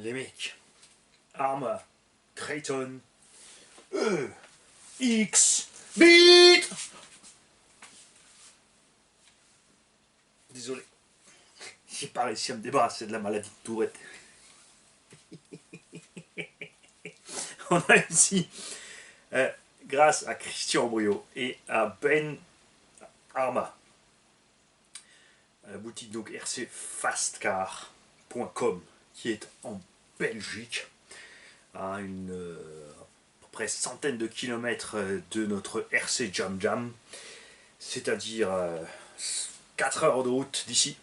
les mecs, Arma, Kraton, X, Beat. Désolé, j'ai pas réussi à me débarrasser de la maladie de Tourette. On a ici, grâce à Christian Brio et à Ben Arma, à la boutique donc rcfastcar.com qui est en Belgique, à à peu près centaine de kilomètres de notre RC Jam Jam, c'est-à-dire 4 heures de route d'ici,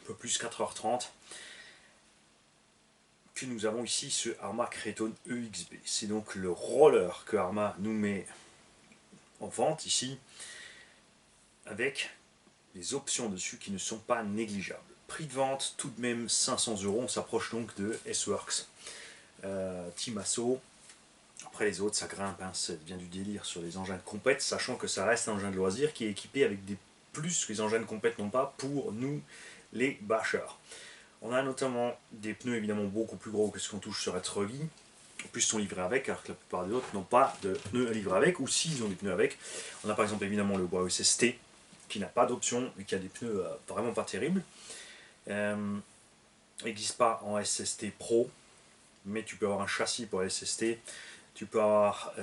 un peu plus 4h30, que nous avons ici ce Arma Kraton EXB. C'est donc le roller que Arma nous met en vente ici, avec les options dessus qui ne sont pas négligeables. Prix de vente tout de même 500 €, on s'approche donc de S-Works, Team Asso. Après les autres ça grimpe, hein, ça devient du délire sur les engins de compète, sachant que ça reste un engin de loisir qui est équipé avec des plus que les engins de compète n'ont pas pour nous les bâchards. On a notamment des pneus évidemment beaucoup plus gros que ce qu'on touche sur Etregi, en plus sont livrés avec, alors que la plupart des autres n'ont pas de pneus livrés avec, ou s'ils ont des pneus avec. On a par exemple évidemment le bois SST, qui n'a pas d'option, mais qui a des pneus vraiment pas terribles. N'existe pas en SST Pro, mais tu peux avoir un châssis pour SST, tu peux avoir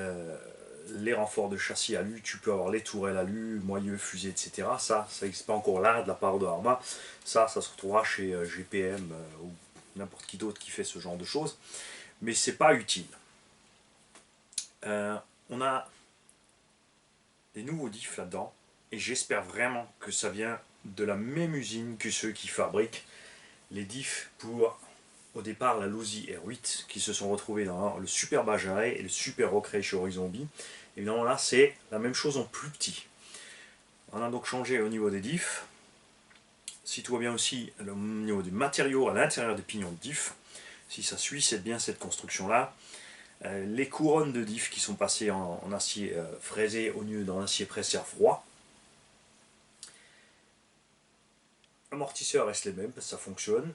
les renforts de châssis alu, tu peux avoir les tourelles alu, moyeux, fusées, etc. Ça n'existe pas encore là de la part de Arma. Ça se retrouvera chez GPM ou n'importe qui d'autre qui fait ce genre de choses. Mais c'est pas utile. On a des nouveaux diffs là-dedans, et j'espère vraiment que ça vient de la même usine que ceux qui fabriquent les diffs pour, au départ, la Losi R8, qui se sont retrouvés dans le Super Bajaret et le Super Rock chez Horizon B. Évidemment là c'est la même chose en plus petit. On a donc changé au niveau des diffs. Si tout va bien aussi au niveau du matériau à l'intérieur des pignons de diff, si ça suit c'est bien cette construction là. Les couronnes de diff qui sont passées en acier fraisé au lieu d'un acier pressé à froid. Amortisseurs restent les mêmes parce que ça fonctionne.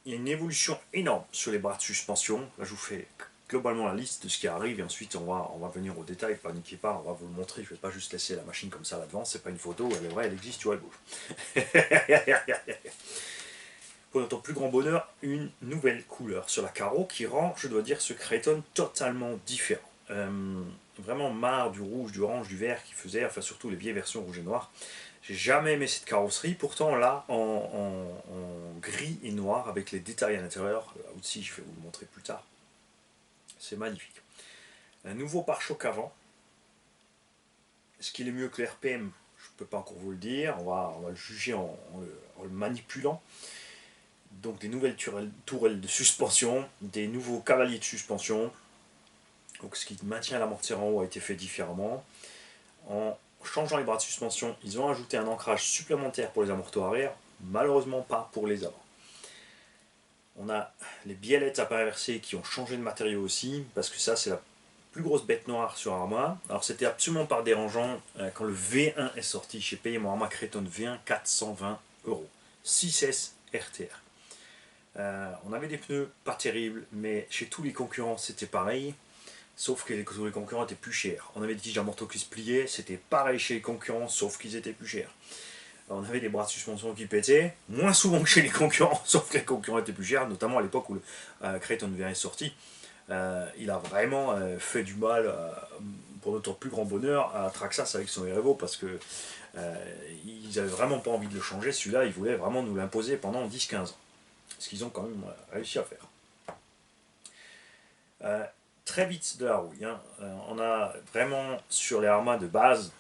Il y a une évolution énorme sur les bras de suspension. Là je vous fais globalement la liste de ce qui arrive et ensuite on va venir au détail, paniquez pas, on va vous le montrer, je ne vais pas juste laisser la machine comme ça là devant, c'est pas une photo, elle est vraie, elle existe, tu vois, elle bouge. Pour notre plus grand bonheur, une nouvelle couleur sur la carreau qui rend, je dois dire, ce Kraton totalement différent. Vraiment marre du rouge, du orange, du vert qui faisait, enfin surtout les vieilles versions rouge et noir. J'ai jamais aimé cette carrosserie, pourtant là en gris et noir avec les détails à l'intérieur, aussi je vais vous le montrer plus tard. C'est magnifique. Un nouveau pare-choc avant. Est-ce qu'il est mieux que l'RPM? Je ne peux pas encore vous le dire, on va le juger en le manipulant. Donc des nouvelles tourelles de suspension, des nouveaux cavaliers de suspension. Donc ce qui maintient l'amortisseur en haut a été fait différemment. En changeant les bras de suspension, ils ont ajouté un ancrage supplémentaire pour les amortisseurs arrière, malheureusement pas pour les avant. On a les biellettes à pas inversées qui ont changé de matériau aussi, parce que ça c'est la plus grosse bête noire sur Arma. Alors c'était absolument pas dérangeant quand le V1 est sorti. J'ai payé mon Arma Kraton V1 420 €. 6S RTR. On avait des pneus pas terribles, mais chez tous les concurrents c'était pareil, sauf que tous les concurrents étaient plus chers. On avait des tiges d'amorto qui se pliaient, c'était pareil chez les concurrents, sauf qu'ils étaient plus chers. On avait des bras de suspension qui pétaient, moins souvent que chez les concurrents, sauf que les concurrents étaient plus chers, notamment à l'époque où le Kraton V1 est sorti. Il a vraiment fait du mal, pour notre plus grand bonheur, à Traxxas avec son Erevo, parce que ils n'avaient vraiment pas envie de le changer. Celui-là, ils voulaient vraiment nous l'imposer pendant 10-15 ans. Ce qu'ils ont quand même réussi à faire. Très vite de la rouille. Hein. On a vraiment sur les Arma de base,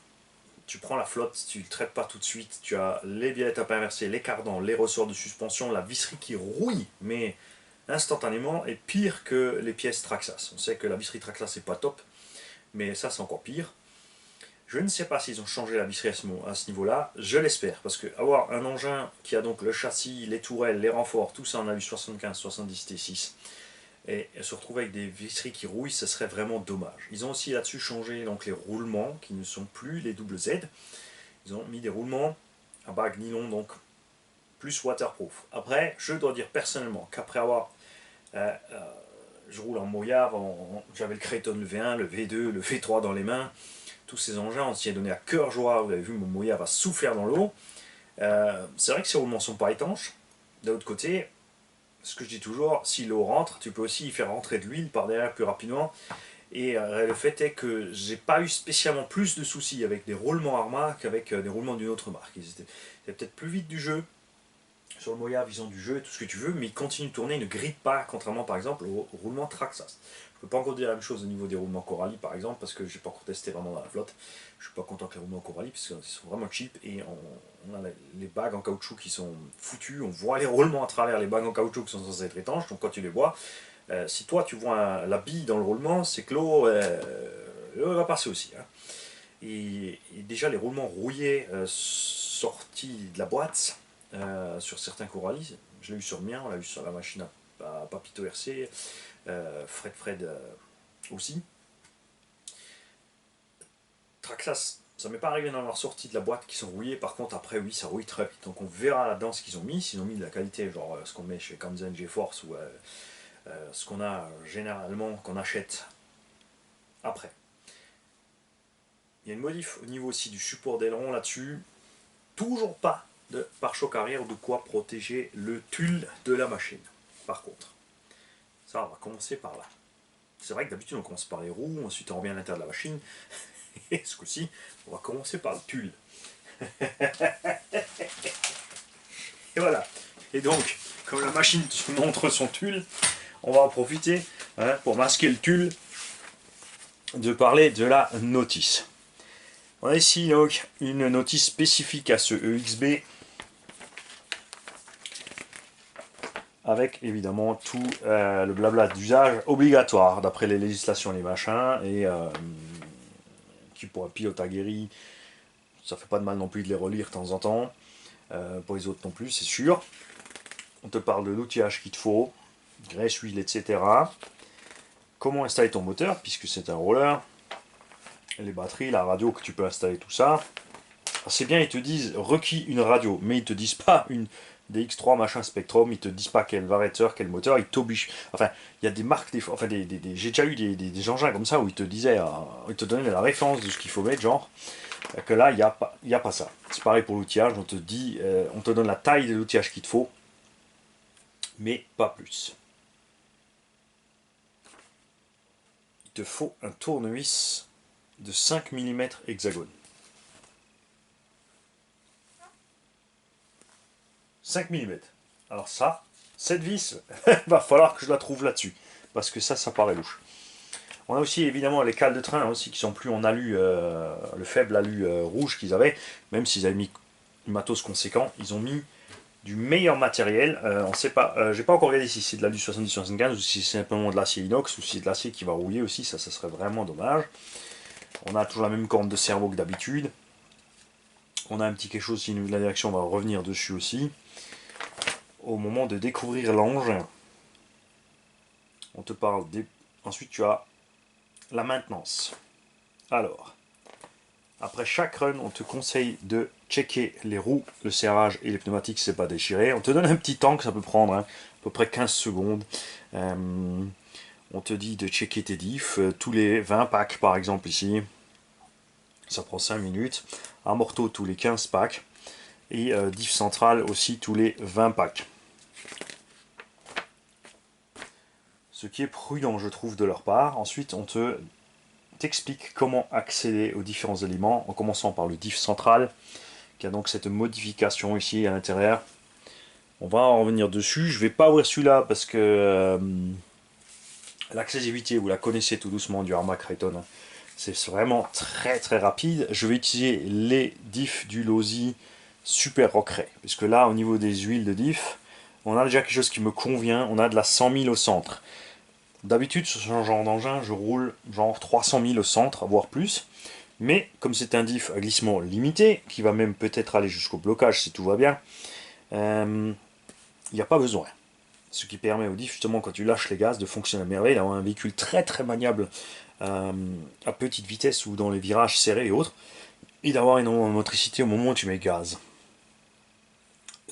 tu prends la flotte, tu ne le traites pas tout de suite, tu as les biellettes à pas inversées, les cardans, les ressorts de suspension, la visserie qui rouille, mais instantanément, est pire que les pièces Traxxas. On sait que la visserie Traxxas c'est pas top, mais ça c'est encore pire. Je ne sais pas s'ils ont changé la visserie à ce niveau-là, je l'espère, parce que avoir un engin qui a donc le châssis, les tourelles, les renforts, tout ça on a eu 75, 70 T6, et se retrouver avec des visseries qui rouillent, ce serait vraiment dommage. Ils ont aussi là-dessus changé donc les roulements, qui ne sont plus les double Z. Ils ont mis des roulements à bague nylon, donc plus waterproof. Après, je dois dire personnellement qu'après avoir Je roule en Moyave, j'avais le Kraton, le V1, le V2, le V3 dans les mains. Tous ces engins, on s'y est donné à cœur joie. Vous avez vu, mon Moyave va souffler dans l'eau. C'est vrai que ces roulements ne sont pas étanches. D'un autre côté, ce que je dis toujours, si l'eau rentre, tu peux aussi y faire rentrer de l'huile par derrière plus rapidement. Et le fait est que j'ai pas eu spécialement plus de soucis avec des roulements Arma qu'avec des roulements d'une autre marque. Ils étaient peut-être plus vite du jeu. Sur le Moyave, ils ont du jeu et tout ce que tu veux, mais ils continuent de tourner, ils ne grippent pas, contrairement par exemple au roulement Traxxas. Je peux pas encore dire la même chose au niveau des roulements Corali par exemple, parce que j'ai pas encore testé vraiment dans la flotte. Je suis pas content que les roulements Corali, parce qu'ils sont vraiment cheap et on a les bagues en caoutchouc qui sont foutues, on voit les roulements à travers les bagues en caoutchouc qui sont censées être étanches, donc quand tu les vois, si toi tu vois la bille dans le roulement, c'est que l'eau va passer aussi. Hein. Et déjà les roulements rouillés sortis de la boîte, sur certains Coralis, je l'ai eu sur le mien, on l'a eu sur la machine à Papito RC, Fred aussi. Traxxas, ça m'est pas arrivé d'en avoir sorti de la boîte qui sont rouillés, par contre après oui ça rouille très vite, donc on verra là-dedans ce qu'ils ont mis, s'ils ont mis de la qualité, genre ce qu'on met chez Kanzen GeForce ou ce qu'on a généralement, qu'on achète après. Il y a une modif au niveau aussi du support d'aileron là-dessus, toujours pas de pare-choc arrière ou de quoi protéger le tulle de la machine. Par contre, ça on va commencer par là. C'est vrai que d'habitude on commence par les roues, ensuite on revient à l'intérieur de la machine, et ce coup-ci on va commencer par le tulle. Et voilà. Et donc, comme la machine te montre son tulle, on va en profiter pour masquer le tulle, de parler de la notice. On a ici donc une notice spécifique à ce EXB, avec évidemment tout le blabla d'usage obligatoire d'après les législations, les machins, et qui pour un pilote aguerri, ça fait pas de mal non plus de les relire de temps en temps, pour les autres non plus, c'est sûr. On te parle de l'outillage qu'il te faut, graisse, huile, etc. Comment installer ton moteur, puisque c'est un roller, les batteries, la radio que tu peux installer, tout ça. C'est bien, ils te disent requis une radio, mais ils te disent pas une DX3 machin Spectrum, ils te disent pas quel variateur, quel moteur, ils t'obligent. Enfin, il y a des marques, enfin, j'ai déjà eu des engins comme ça où ils te disaient, ils te donnaient la référence de ce qu'il faut mettre, genre, que là, il n'y a pas ça. C'est pareil pour l'outillage, on te dit, on te donne la taille de l'outillage qu'il te faut, mais pas plus. Il te faut un tournevis de 5 mm hexagone. 5 mm. Alors ça, cette vis, va falloir que je la trouve là-dessus. Parce que ça paraît louche. On a aussi évidemment les cales de train aussi qui sont plus en alu, le faible alu rouge qu'ils avaient. Même s'ils avaient mis du matos conséquent, ils ont mis du meilleur matériel. On sait pas, j'ai pas encore regardé si c'est de l'alu 70-75 ou si c'est simplement de l'acier inox ou si c'est de l'acier qui va rouiller aussi. Ça serait vraiment dommage. On a toujours la même corne de cerveau que d'habitude. On a un petit quelque chose, si la direction, on va revenir dessus aussi. Au moment de découvrir l'engin, on te parle des... Ensuite, tu as la maintenance. Alors, après chaque run, on te conseille de checker les roues, le serrage et les pneumatiques si c'est pas déchiré. On te donne un petit temps que ça peut prendre, à peu près 15 secondes. On te dit de checker tes diffs, tous les 20 packs par exemple ici. Ça prend 5 minutes. Amorto tous les 15 packs. Et diff central aussi tous les 20 packs. Ce qui est prudent, je trouve, de leur part. Ensuite, on t'explique comment accéder aux différents éléments, en commençant par le diff central, qui a donc cette modification ici à l'intérieur. On va en revenir dessus. Je ne vais pas ouvrir celui-là parce que l'accessibilité, vous la connaissez tout doucement du Arma Kraton. C'est vraiment très très rapide. Je vais utiliser les diffs du Losi Super Rockray, puisque là, au niveau des huiles de diff, on a déjà quelque chose qui me convient. On a de la 100 000 au centre. D'habitude, sur ce genre d'engin, je roule genre 300 000 au centre, voire plus. Mais comme c'est un diff à glissement limité, qui va même peut-être aller jusqu'au blocage si tout va bien, il n'y a pas besoin. Ce qui permet au diff, justement, quand tu lâches les gaz, de fonctionner à merveille, d'avoir un véhicule très très maniable à petite vitesse ou dans les virages serrés et autres, et d'avoir énormément de motricité au moment où tu mets gaz.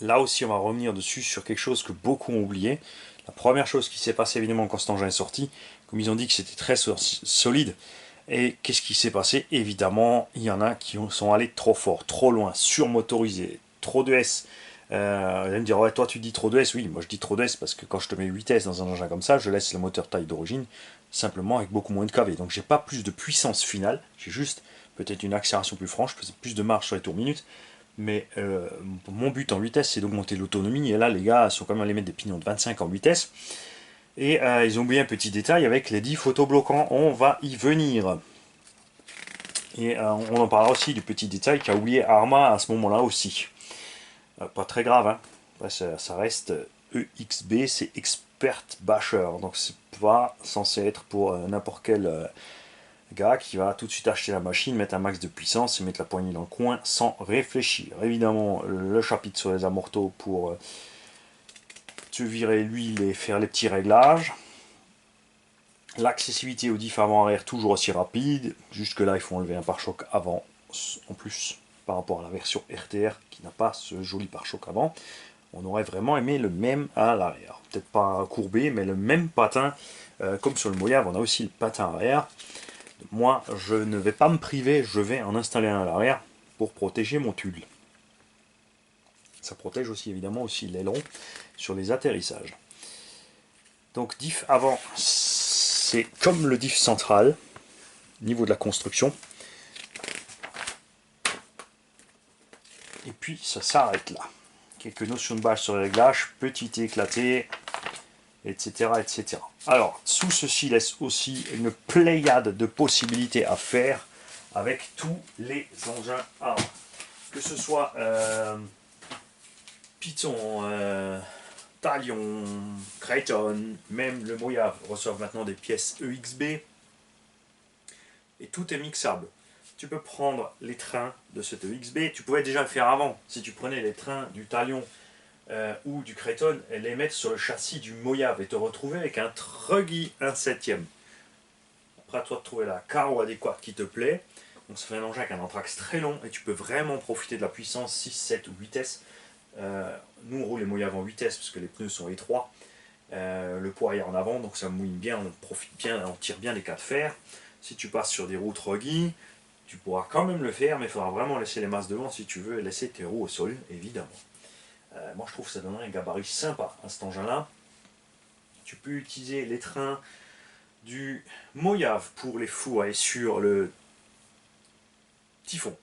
là aussi on va revenir dessus sur quelque chose que beaucoup ont oublié. La première chose qui s'est passée évidemment quand cet engin est sorti, comme ils ont dit que c'était très solide, et qu'est-ce qui s'est passé? Évidemment, il y en a qui sont allés trop fort, trop loin, surmotorisés, trop de S. Vous allez me dire, ouais, toi tu dis trop de S. Oui, moi je dis trop de S parce que quand je te mets 8 S dans un engin comme ça, je laisse le moteur taille d'origine, simplement avec beaucoup moins de kV. Donc j'ai pas plus de puissance finale, j'ai juste peut-être une accélération plus franche, peut-être plus de marge sur les tours minutes. Mais mon but en vitesse, c'est d'augmenter l'autonomie. Et là, les gars sont quand même allés mettre des pignons de 25 en vitesse. Et ils ont oublié un petit détail avec les 10 photobloquants. On va y venir. Et on en parlera aussi du petit détail qu'a oublié Arma à ce moment-là aussi. Pas très grave, hein. Après, ça reste EXB, c'est Expert Basher. Donc c'est pas censé être pour n'importe quel gars qui va tout de suite acheter la machine, mettre un max de puissance et mettre la poignée dans le coin sans réfléchir. Évidemment, le chapitre sur les amortos pour te virer l'huile et faire les petits réglages. L'accessibilité au diff avant-arrière toujours aussi rapide. Jusque là, il faut enlever un pare-choc avant en plus par rapport à la version RTR qui n'a pas ce joli pare-choc avant. On aurait vraiment aimé le même à l'arrière. Peut-être pas courbé, mais le même patin. Comme sur le Mojave, on a aussi le patin arrière. Moi, je ne vais pas me priver, je vais en installer un à l'arrière pour protéger mon tulle. Ça protège aussi évidemment aussi l'aileron sur les atterrissages. Donc diff avant, c'est comme le diff central, niveau de la construction. Et puis ça s'arrête là. Quelques notions de base sur les réglages, petit éclaté, etc., etc. Alors, sous ceci laisse aussi une pléiade de possibilités à faire avec tous les engins à main. Que ce soit Python, Talion, Creighton, même le Mojave reçoivent maintenant des pièces EXB et tout est mixable. Tu peux prendre les trains de cette EXB, tu pouvais déjà le faire avant, si tu prenais les trains du Talion ou du Creighton et les mettre sur le châssis du Mojave et te retrouver avec un Truggy 1/7. Après à toi de trouver la carreau adéquate qui te plaît. Donc ça fait un engin avec un anthrax très long et tu peux vraiment profiter de la puissance 6, 7 ou 8S. Nous on roule les Mojave en 8S parce que les pneus sont étroits. Le poids est en avant donc ça mouille bien, on profite bien, on tire bien les cas de fer. Si tu passes sur des roues Truggy, tu pourras quand même le faire mais il faudra vraiment laisser les masses devant si tu veux laisser tes roues au sol évidemment. Moi je trouve que ça donnerait un gabarit sympa à cet engin là. Tu peux utiliser les trains du Mojave pour les fourrer sur le Typhon,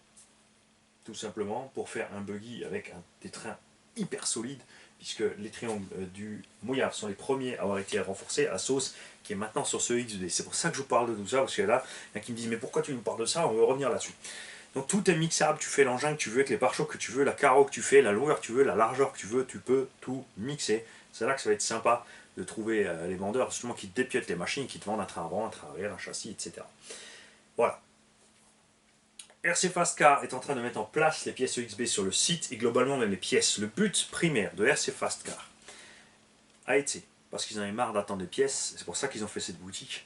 tout simplement pour faire un buggy avec des trains hyper solides, puisque les triangles du Mojave sont les premiers à avoir été renforcés à sauce qui est maintenant sur ce XD. C'est pour ça que je vous parle de tout ça, parce que là, il y en a qui me disent mais pourquoi tu nous parles de ça, on veut revenir là-dessus. Donc tout est mixable, tu fais l'engin que tu veux, avec les pare-chocs que tu veux, la carreau que tu fais, la longueur que tu veux, la largeur que tu veux, tu peux tout mixer. C'est là que ça va être sympa de trouver les vendeurs justement qui te dépiotent les machines, qui te vendent un train avant, un train arrière, un châssis, etc. Voilà. RC Fast Car est en train de mettre en place les pièces EXB sur le site et globalement même les pièces. Le but primaire de RC Fast Car a été, parce qu'ils en avaient marre d'attendre des pièces, c'est pour ça qu'ils ont fait cette boutique,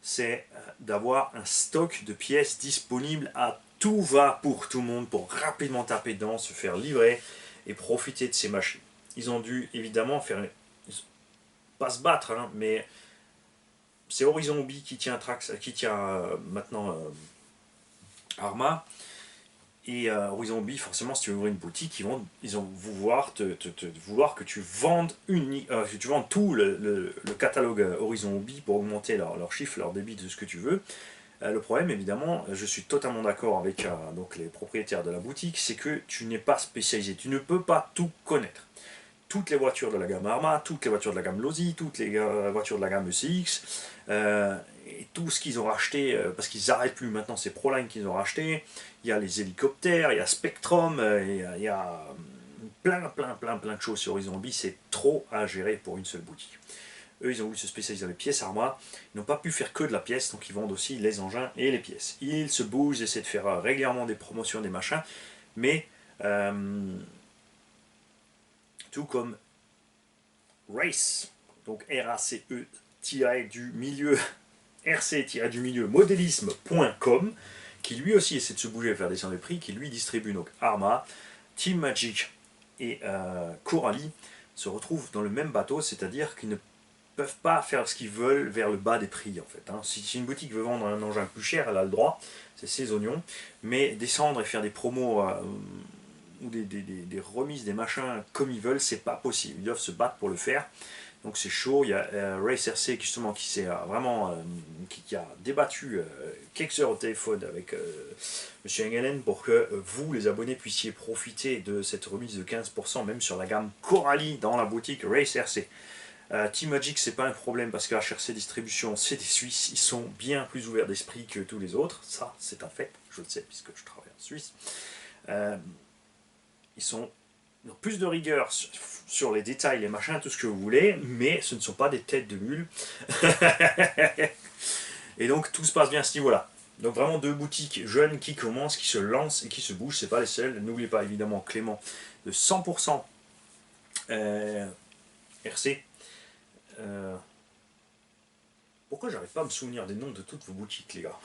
c'est d'avoir un stock de pièces disponibles à tout va pour tout le monde pour rapidement taper dedans, se faire livrer et profiter de ces machines. Ils ont dû évidemment faire, pas se battre, hein, mais c'est Horizon Hobby qui tient, maintenant Arma. Et Horizon Hobby, forcément, si tu veux ouvrir une boutique, ils vont vouloir vouloir que tu vendes tout le catalogue Horizon Hobby pour augmenter leur chiffre, leur débit de ce que tu veux. Le problème, évidemment, je suis totalement d'accord avec donc les propriétaires de la boutique, c'est que tu n'es pas spécialisé, tu ne peux pas tout connaître. Toutes les voitures de la gamme Arma, toutes les voitures de la gamme Losi, toutes les voitures de la gamme ECX, et tout ce qu'ils ont racheté, parce qu'ils n'arrêtent plus maintenant, c'est Proline qu'ils ont racheté, il y a les hélicoptères, il y a Spectrum, il y a plein de choses sur Horizon Hobby, c'est trop à gérer pour une seule boutique. Eux, ils ont voulu se spécialiser dans les pièces Arma, ils n'ont pas pu faire que de la pièce, donc ils vendent aussi les engins et les pièces. Ils se bougent, ils essaient de faire régulièrement des promotions, des machins, mais tout comme Race, donc RACE-du milieu, RC-du-milieu modélisme.com, qui lui aussi essaie de se bouger et faire descendre les prix, qui lui distribue donc Arma, Team Magic et Coralie se retrouvent dans le même bateau, c'est-à-dire qu'ils ne peuvent pas faire ce qu'ils veulent vers le bas des prix en fait. Si une boutique veut vendre un engin plus cher, elle a le droit, c'est ses oignons, mais descendre et faire des promos ou des remises, des machins comme ils veulent, c'est pas possible. Ils doivent se battre pour le faire. Donc c'est chaud. Il y a Race RC justement qui s'est vraiment qui a débattu quelques heures au téléphone avec Monsieur Engelen pour que vous, les abonnés, puissiez profiter de cette remise de 15% même sur la gamme Coralie dans la boutique Race RC. Team Magic, c'est pas un problème parce que HRC Distribution, c'est des Suisses, ils sont bien plus ouverts d'esprit que tous les autres. Ça, c'est un fait, je le sais puisque je travaille en Suisse. Ils sont ont plus de rigueur sur les détails, les machins, tout ce que vous voulez, mais ce ne sont pas des têtes de mule. Et donc tout se passe bien à ce niveau-là. Donc vraiment deux boutiques jeunes qui commencent, qui se lancent et qui se bougent, c'est pas les seuls. N'oubliez pas évidemment Clément de 100% RC. Pourquoi j'arrive pas à me souvenir des noms de toutes vos boutiques, les gars?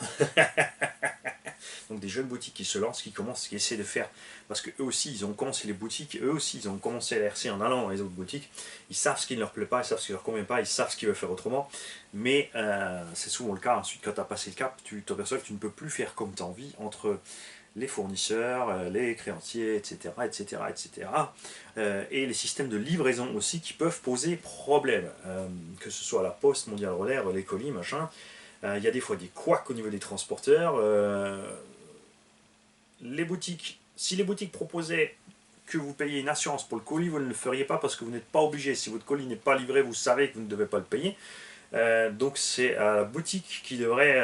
Donc des jeunes boutiques qui se lancent, qui commencent, qui essaient de faire, parce que eux aussi ils ont commencé les boutiques, eux aussi ils ont commencé la RC en allant dans les autres boutiques, ils savent ce qui ne leur plaît pas, ils savent ce qui ne leur convient pas, ils savent ce qu'ils veulent faire autrement, mais c'est souvent le cas, ensuite quand tu as passé le cap, tu t'aperçois que tu ne peux plus faire comme tu as envie entre les fournisseurs, les créanciers, etc., etc., etc., et les systèmes de livraison aussi qui peuvent poser problème, que ce soit la Poste, Mondial Relais, les colis, machin. Il y a des fois des couacs au niveau des transporteurs. Les boutiques, si les boutiques proposaient que vous payiez une assurance pour le colis, vous ne le feriez pas parce que vous n'êtes pas obligé. Si votre colis n'est pas livré, vous savez que vous ne devez pas le payer. Donc c'est la boutique qui devrait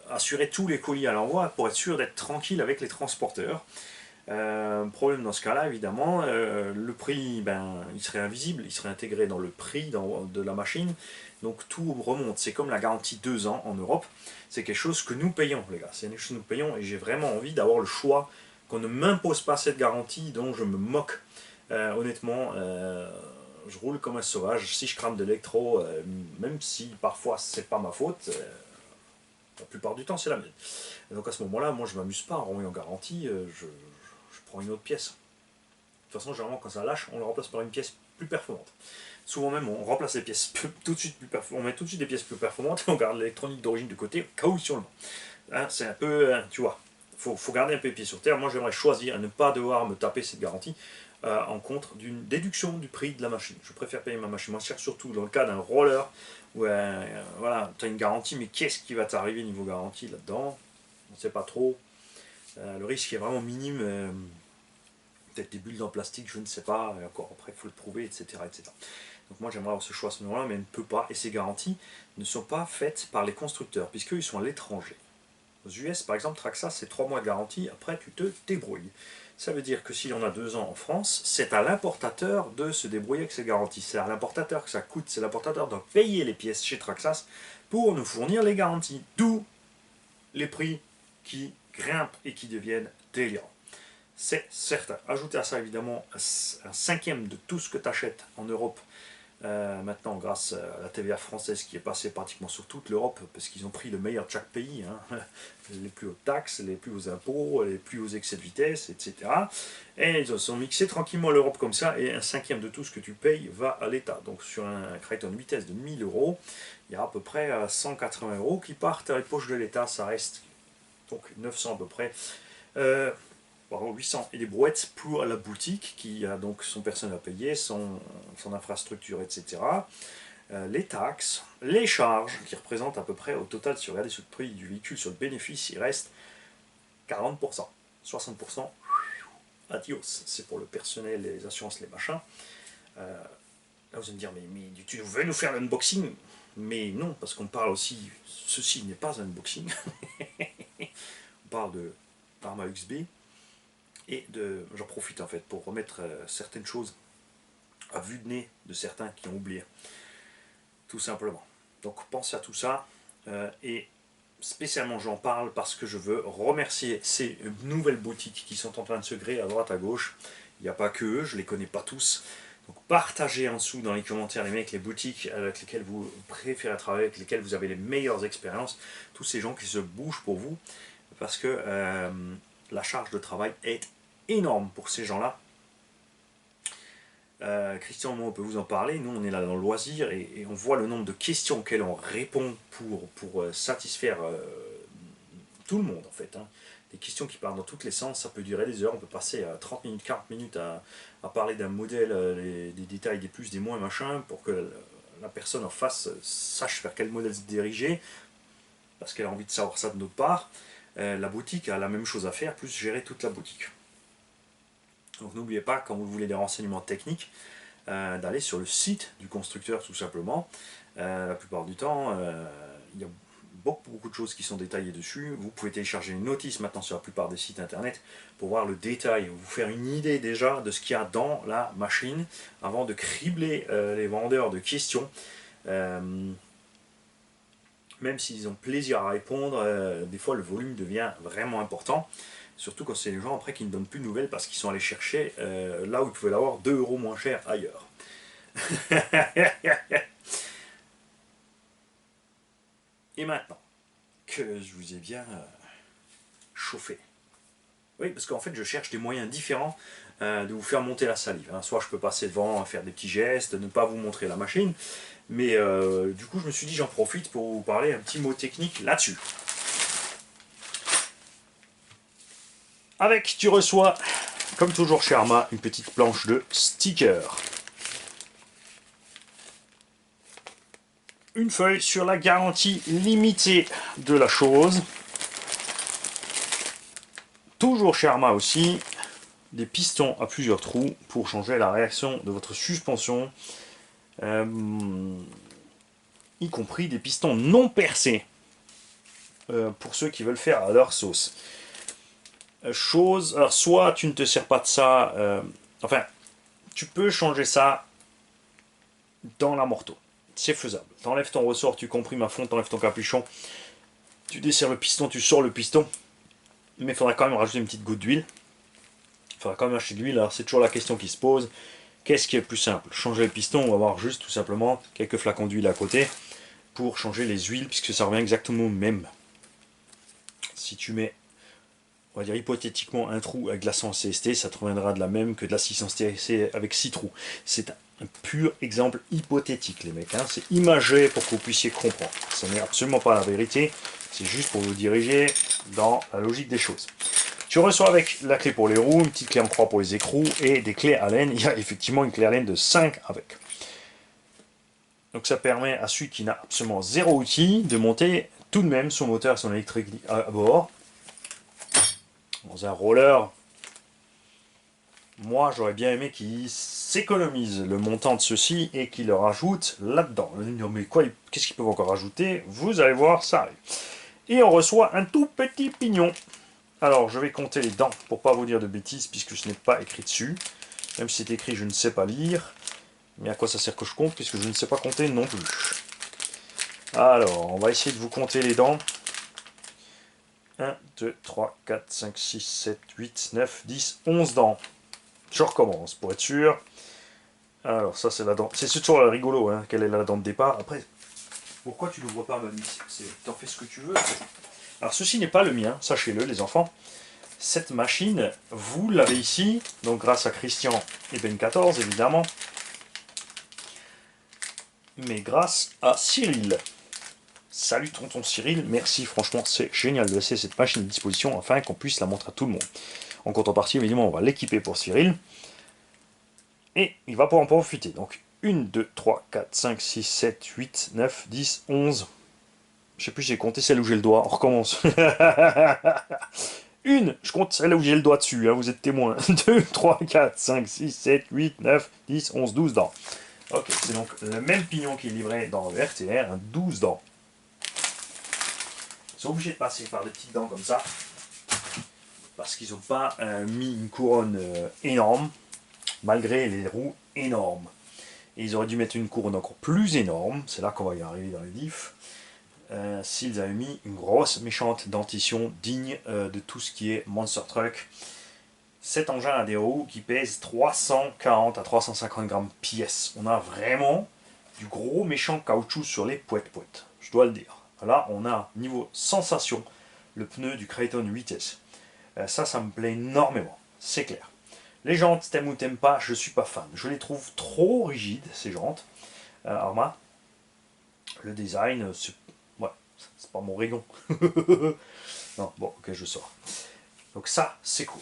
assurer tous les colis à l'envoi pour être sûr d'être tranquille avec les transporteurs. Problème dans ce cas-là, évidemment, le prix, il serait invisible, il serait intégré dans le prix de la machine, donc tout remonte. C'est comme la garantie 2 ans en Europe, c'est quelque chose que nous payons, les gars, c'est quelque chose que nous payons, et j'ai vraiment envie d'avoir le choix, qu'on ne m'impose pas cette garantie dont je me moque. Honnêtement, je roule comme un sauvage, si je crame de l'électro, même si parfois c'est pas ma faute, la plupart du temps c'est la mienne. Et donc à ce moment-là, moi je m'amuse pas en remis en garantie, je prends une autre pièce. De toute façon, généralement, quand ça lâche, on le remplace par une pièce plus performante. Souvent même, on remplace les pièces tout de suite plus performantes, on met tout de suite des pièces plus performantes et on garde l'électronique d'origine de côté, au cas où sur le vent. C'est un peu, tu vois, faut garder un peu les pieds sur terre. Moi, j'aimerais choisir et ne pas devoir me taper cette garantie en contre d'une déduction du prix de la machine. Je préfère payer ma machine moins cher, surtout dans le cas d'un roller où voilà, tu as une garantie, mais qu'est-ce qui va t'arriver niveau garantie là-dedans? On ne sait pas trop. Le risque est vraiment minime. Peut-être des bulles en plastique, je ne sais pas, et encore après il faut le prouver, etc., etc. Donc moi j'aimerais avoir ce choix à ce moment-là, mais elle ne peut pas, et ces garanties ne sont pas faites par les constructeurs, puisqu'ils sont à l'étranger. Aux US par exemple, Traxxas c'est 3 mois de garantie, après tu te débrouilles. Ça veut dire que si on a 2 ans en France, c'est à l'importateur de se débrouiller avec ces garanties. C'est à l'importateur que ça coûte, c'est l'importateur doit payer les pièces chez Traxxas pour nous fournir les garanties. D'où les prix qui grimpent et qui deviennent délirants. C'est certain. Ajoutez à ça évidemment un cinquième de tout ce que tu achètes en Europe maintenant grâce à la TVA française qui est passée pratiquement sur toute l'Europe parce qu'ils ont pris le meilleur de chaque pays, hein. Les plus hautes taxes, les plus hauts impôts, les plus hauts excès de vitesse, etc. Et ils ont mixé tranquillement l'Europe comme ça et un cinquième de tout ce que tu payes va à l'État. Donc sur un Triton vitesse de 1000 euros, il y a à peu près 180 euros qui partent à les poches de l'État, ça reste donc 900 à peu près. 800 et des brouettes pour la boutique qui a donc son personnel à payer, son infrastructure, etc. Les taxes, les charges qui représentent à peu près au total, si vous regardez sur le prix du véhicule, sur le bénéfice, il reste 40%. 60%, adios, c'est pour le personnel, les assurances, les machins. Là vous allez me dire, mais tu veux nous faire l'unboxing? Mais non, parce qu'on parle aussi, ceci n'est pas un unboxing, on parle de Dharma XB. Et j'en profite en fait pour remettre certaines choses à vue de nez de certains qui ont oublié. Tout simplement. Donc pensez à tout ça. Et spécialement j'en parle parce que je veux remercier ces nouvelles boutiques qui sont en train de se créer à droite à gauche. Il n'y a pas que eux, je ne les connais pas tous. Donc partagez en dessous dans les commentaires les mecs, les boutiques avec lesquelles vous préférez travailler, avec lesquelles vous avez les meilleures expériences. Tous ces gens qui se bougent pour vous. Parce que la charge de travail est énorme pour ces gens-là. Christian, moi, on peut vous en parler. Nous, on est là dans le loisir et on voit le nombre de questions auxquelles on répond pour satisfaire tout le monde, en fait. Hein. Des questions qui partent dans tous les sens, ça peut durer des heures. On peut passer 30 minutes, 40 minutes à parler d'un modèle, des détails, des plus, des moins, machin, pour que la personne en face sache vers quel modèle se diriger, parce qu'elle a envie de savoir ça de notre part. La boutique a la même chose à faire, plus gérer toute la boutique. Donc n'oubliez pas, quand vous voulez des renseignements techniques, d'aller sur le site du constructeur tout simplement. La plupart du temps, il y a beaucoup de choses qui sont détaillées dessus. Vous pouvez télécharger une notice maintenant sur la plupart des sites internet pour voir le détail, vous faire une idée déjà de ce qu'il y a dans la machine avant de cribler les vendeurs de questions. Même s'ils ont plaisir à répondre, des fois le volume devient vraiment important. Surtout quand c'est les gens après qui ne donnent plus de nouvelles parce qu'ils sont allés chercher là où ils pouvaient l'avoir 2 € moins cher ailleurs. Et maintenant que je vous ai bien chauffé. Oui, parce qu'en fait je cherche des moyens différents de vous faire monter la salive. Hein. Soit je peux passer devant, faire des petits gestes, ne pas vous montrer la machine. Mais du coup je me suis dit j'en profite pour vous parler un petit mot technique là-dessus. Avec, tu reçois, comme toujours chez Arma, une petite planche de stickers. Une feuille sur la garantie limitée de la chose. Toujours chez Arma aussi, des pistons à plusieurs trous pour changer la réaction de votre suspension. Y compris des pistons non percés. Pour ceux qui veulent faire à leur sauce. Alors soit tu ne te sers pas de ça, enfin, tu peux changer ça dans l'amorto. C'est faisable. T'enlèves ton ressort, tu comprimes à fond, t'enlèves ton capuchon, tu desserres le piston, tu sors le piston, mais il faudra quand même rajouter une petite goutte d'huile. Il faudra quand même acheter de l'huile, alors c'est toujours la question qui se pose. Qu'est-ce qui est plus simple? Changer le piston ou avoir juste tout simplement quelques flacons d'huile à côté pour changer les huiles, puisque ça revient exactement au même. Si tu mets, on va dire hypothétiquement, un trou avec de la 100 CST, ça te reviendra de la même que de la 600 CST avec 6 trous. C'est un pur exemple hypothétique, les mecs. Hein. C'est imagé pour que vous puissiez comprendre. Ce n'est absolument pas la vérité. C'est juste pour vous diriger dans la logique des choses. Tu reçois avec la clé pour les roues, une petite clé en croix pour les écrous et des clés à laine. Il y a effectivement une clé à laine de 5 avec. Donc ça permet à celui qui n'a absolument zéro outil de monter tout de même son moteur et son électrique à bord. Dans un roller, moi j'aurais bien aimé qu'ils s'économisent le montant de ceci et qu'ils le rajoutent là-dedans. Mais quoi, qu'est-ce qu'ils peuvent encore rajouter? Vous allez voir, ça arrive. Et on reçoit un tout petit pignon. Alors je vais compter les dents pour pas vous dire de bêtises puisque ce n'est pas écrit dessus. Même si c'est écrit, je ne sais pas lire. Mais à quoi ça sert que je compte puisque je ne sais pas compter non plus. Alors, on va essayer de vous compter les dents. 1, 2, 3, 4, 5, 6, 7, 8, 9, 10, 11 dents. Je recommence pour être sûr. Alors ça c'est la dent. C'est toujours rigolo, hein, quelle est la dent de départ. Après, pourquoi tu ne le vois pas, mamie? T'en fais ce que tu veux. Alors ceci n'est pas le mien, sachez-le les enfants. Cette machine, vous l'avez ici, donc grâce à Christian et Ben 14 évidemment. Mais grâce à Cyril. Salut tonton Cyril, merci, franchement c'est génial de laisser cette machine à disposition afin qu'on puisse la montrer à tout le monde. En contrepartie, évidemment, on va l'équiper pour Cyril. Et il va pouvoir en profiter. Donc 1, 2, 3, 4, 5, 6, 7, 8, 9, 10, 11. Je sais plus, j'ai compté celle où j'ai le doigt. On recommence. Une, je compte celle où j'ai le doigt dessus, hein, vous êtes témoins. 2, 3, 4, 5, 6, 7, 8, 9, 10, 11, 12 dents. Ok, c'est donc le même pignon qui est livré dans le RTR, 12 dents. Ils sont obligés de passer par des petites dents comme ça, parce qu'ils n'ont pas mis une couronne énorme, malgré les roues énormes. Et ils auraient dû mettre une couronne encore plus énorme, c'est là qu'on va y arriver dans les diffs, s'ils avaient mis une grosse méchante dentition digne de tout ce qui est Monster Truck. Cet engin a des roues qui pèsent 340 à 350 grammes pièce. On a vraiment du gros méchant caoutchouc sur les poètes-poètes, je dois le dire. Là, on a, niveau sensation, le pneu du Kraton 8S. Ça me plaît énormément, c'est clair. Les jantes, t'aimes ou t'aimes pas, je suis pas fan. Je les trouve trop rigides, ces jantes. Arma, le design, ouais, c'est pas mon rayon. Non, bon, ok, je sors. Donc ça, c'est cool.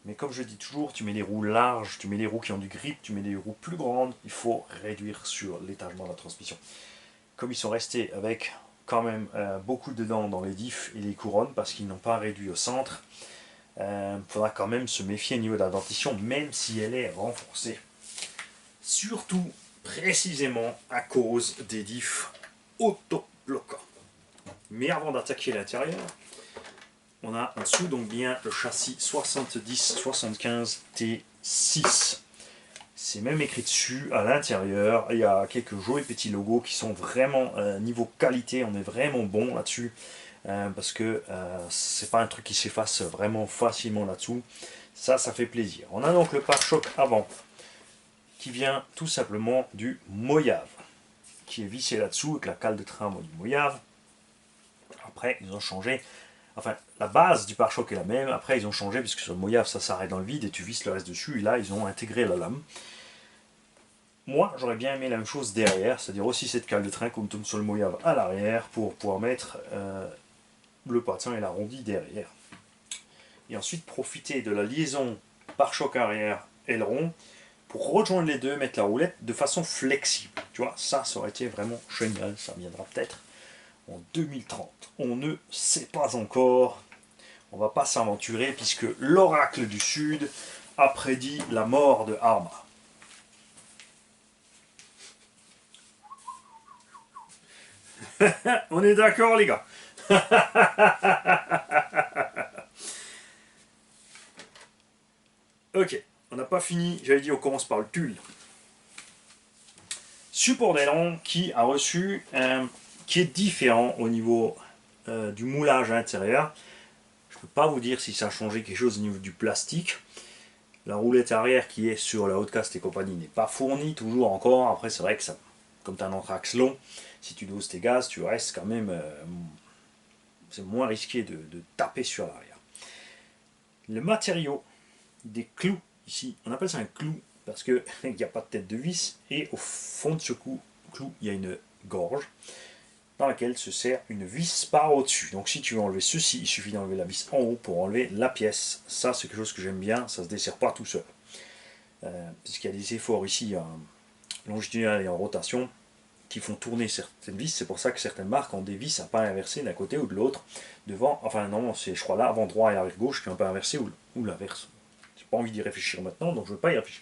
Mais comme je dis toujours, tu mets des roues larges, tu mets des roues qui ont du grip, tu mets des roues plus grandes, il faut réduire sur l'étagement de la transmission. Comme ils sont restés avec quand même beaucoup de dents dans les diffs et les couronnes, parce qu'ils n'ont pas réduit au centre, il faudra quand même se méfier au niveau de la dentition, même si elle est renforcée. Surtout, précisément, à cause des diffs autobloquants. Mais avant d'attaquer l'intérieur, on a en dessous donc bien le châssis 70-75 T6. C'est même écrit dessus à l'intérieur. Il y a quelques jolis petits logos qui sont vraiment niveau qualité, on est vraiment bon là-dessus. Parce que c'est pas un truc qui s'efface vraiment facilement là-dessous. Ça fait plaisir. On a donc le pare-choc avant qui vient tout simplement du Mojave, qui est vissé là-dessous avec la cale de train du Mojave. Après, ils ont changé. Enfin, la base du pare-choc est la même. Après, ils ont changé puisque sur le Mojave, ça s'arrête dans le vide et tu visses le reste dessus. Et là, ils ont intégré la lame. Moi, j'aurais bien aimé la même chose derrière, c'est-à-dire aussi cette cale de train qu'on tombe sur le Mojave à l'arrière pour pouvoir mettre le patin et l'arrondi derrière. Et ensuite, profiter de la liaison pare-choc arrière aileron pour rejoindre les deux, mettre la roulette de façon flexible. Tu vois, ça aurait été vraiment génial. Ça viendra peut-être en 2030. On ne sait pas encore. On ne va pas s'aventurer puisque l'oracle du Sud a prédit la mort de Arma. On est d'accord, les gars. Ok, on n'a pas fini. J'avais dit on commence par le tulle. Support d'aileron qui a reçu qui est différent au niveau du moulage intérieur. Je ne peux pas vous dire si ça a changé quelque chose au niveau du plastique. La roulette arrière qui est sur la Haute-Caste et compagnie n'est pas fournie toujours encore. Après c'est vrai que ça, comme tu as un anthrax long, si tu doses tes gaz, tu restes quand même... c'est moins risqué de taper sur l'arrière. Le matériau des clous, ici, on appelle ça un clou parce qu'il n'y a pas de tête de vis et au fond de ce clou, il y a une gorge dans laquelle se sert une vis par au-dessus. Donc si tu veux enlever ceci, il suffit d'enlever la vis en haut pour enlever la pièce. Ça c'est quelque chose que j'aime bien, ça ne se dessert pas tout seul. Puisqu'il y a des efforts ici longitudinal et en rotation qui font tourner certaines vis. C'est pour ça que certaines marques ont des vis à pas inverser d'un côté ou de l'autre. Devant, enfin non, c'est je crois là, avant droit et arrière gauche qui ont pas inversé ou l'inverse. J'ai pas envie d'y réfléchir maintenant, donc je ne veux pas y réfléchir.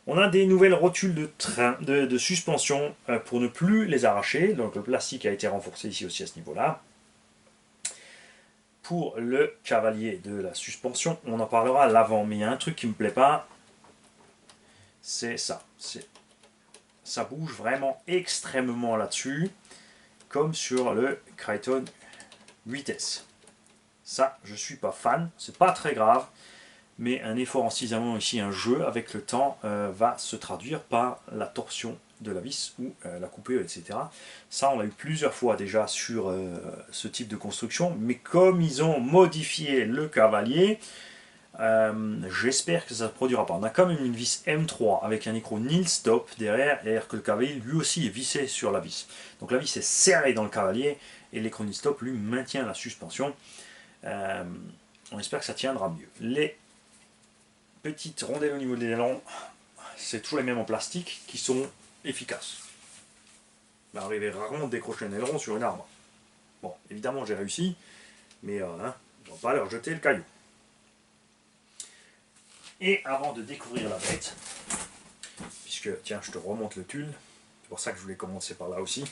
On a des nouvelles rotules de suspension pour ne plus les arracher. Donc le plastique a été renforcé ici aussi à ce niveau-là. Pour le cavalier de la suspension, on en parlera à l'avant. Mais il y a un truc qui ne me plaît pas, c'est ça. Ça bouge vraiment extrêmement là-dessus, comme sur le Crichton 8S. Ça, je ne suis pas fan, c'est pas très grave. Mais un effort en cisaillement ici, un jeu avec le temps, va se traduire par la torsion de la vis ou la coupure, etc. Ça, on l'a eu plusieurs fois déjà sur ce type de construction, mais comme ils ont modifié le cavalier, j'espère que ça ne se produira pas. On a quand même une vis M3 avec un écrou nil stop derrière, et que le cavalier lui aussi est vissé sur la vis. Donc la vis est serrée dans le cavalier, et l'écrou nil stop lui maintient la suspension. On espère que ça tiendra mieux. Les petites rondelles au niveau des ailerons, c'est toujours les mêmes en plastique qui sont efficaces. Il m'est arrivé rarement de décrocher un aileron sur une arme. Bon, évidemment j'ai réussi, mais on ne va pas leur jeter le caillou. Et avant de découvrir la bête, puisque tiens je te remonte le tulle, c'est pour ça que je voulais commencer par là aussi.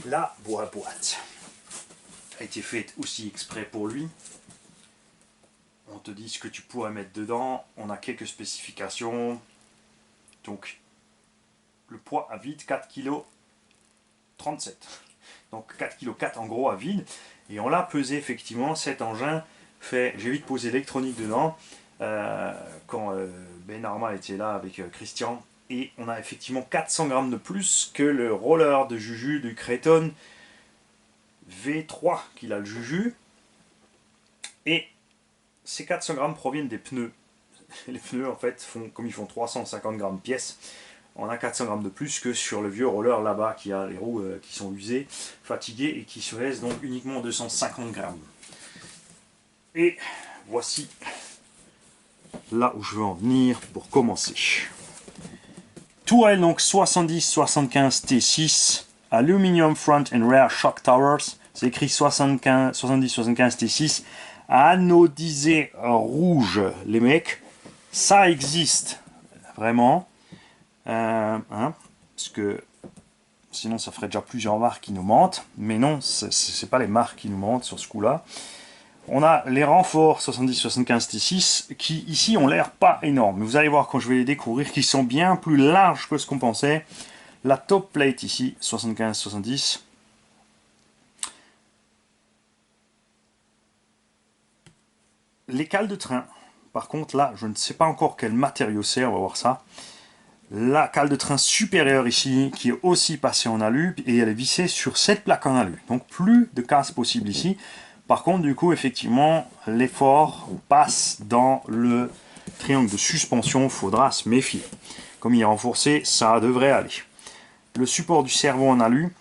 La boîte a été faite aussi exprès pour lui. On te dit ce que tu pourrais mettre dedans, on a quelques spécifications. Donc le poids à vide 4,37 kg. Donc 4,4 kg en gros à vide. Et on l'a pesé effectivement, cet engin fait, j'ai vite posé l'électronique dedans quand Ben Arma était là avec Christian. Et on a effectivement 400 grammes de plus que le roller de Juju du Crichton V3 qu'il a le Juju. Et Ces 400 grammes proviennent des pneus. Les pneus, en fait, comme ils font 350 grammes pièce, on a 400 grammes de plus que sur le vieux roller là-bas qui a les roues qui sont usées, fatiguées et qui se laisse donc uniquement 250 grammes. Et voici là où je veux en venir pour commencer. Tourelle donc 70-75 T6, Aluminium Front and Rear Shock Towers, c'est écrit 70-75 T6, anodisé rouge les mecs, ça existe vraiment, parce que sinon ça ferait déjà plusieurs marques qui nous mentent, mais non, c'est pas les marques qui nous mentent sur ce coup là. On a les renforts 70-75 T6 qui ici ont l'air pas énormes. Mais vous allez voir quand je vais les découvrir qu'ils sont bien plus larges que ce qu'on pensait. La top plate ici 75-70. Les cales de train, par contre là je ne sais pas encore quel matériau c'est, on va voir ça. La cale de train supérieure ici qui est aussi passée en alu et elle est vissée sur cette plaque en alu. Donc plus de casse possible ici. Par contre, du coup, effectivement, l'effort passe dans le triangle de suspension, il faudra se méfier. Comme il est renforcé, ça devrait aller. Le support du cerveau en alu,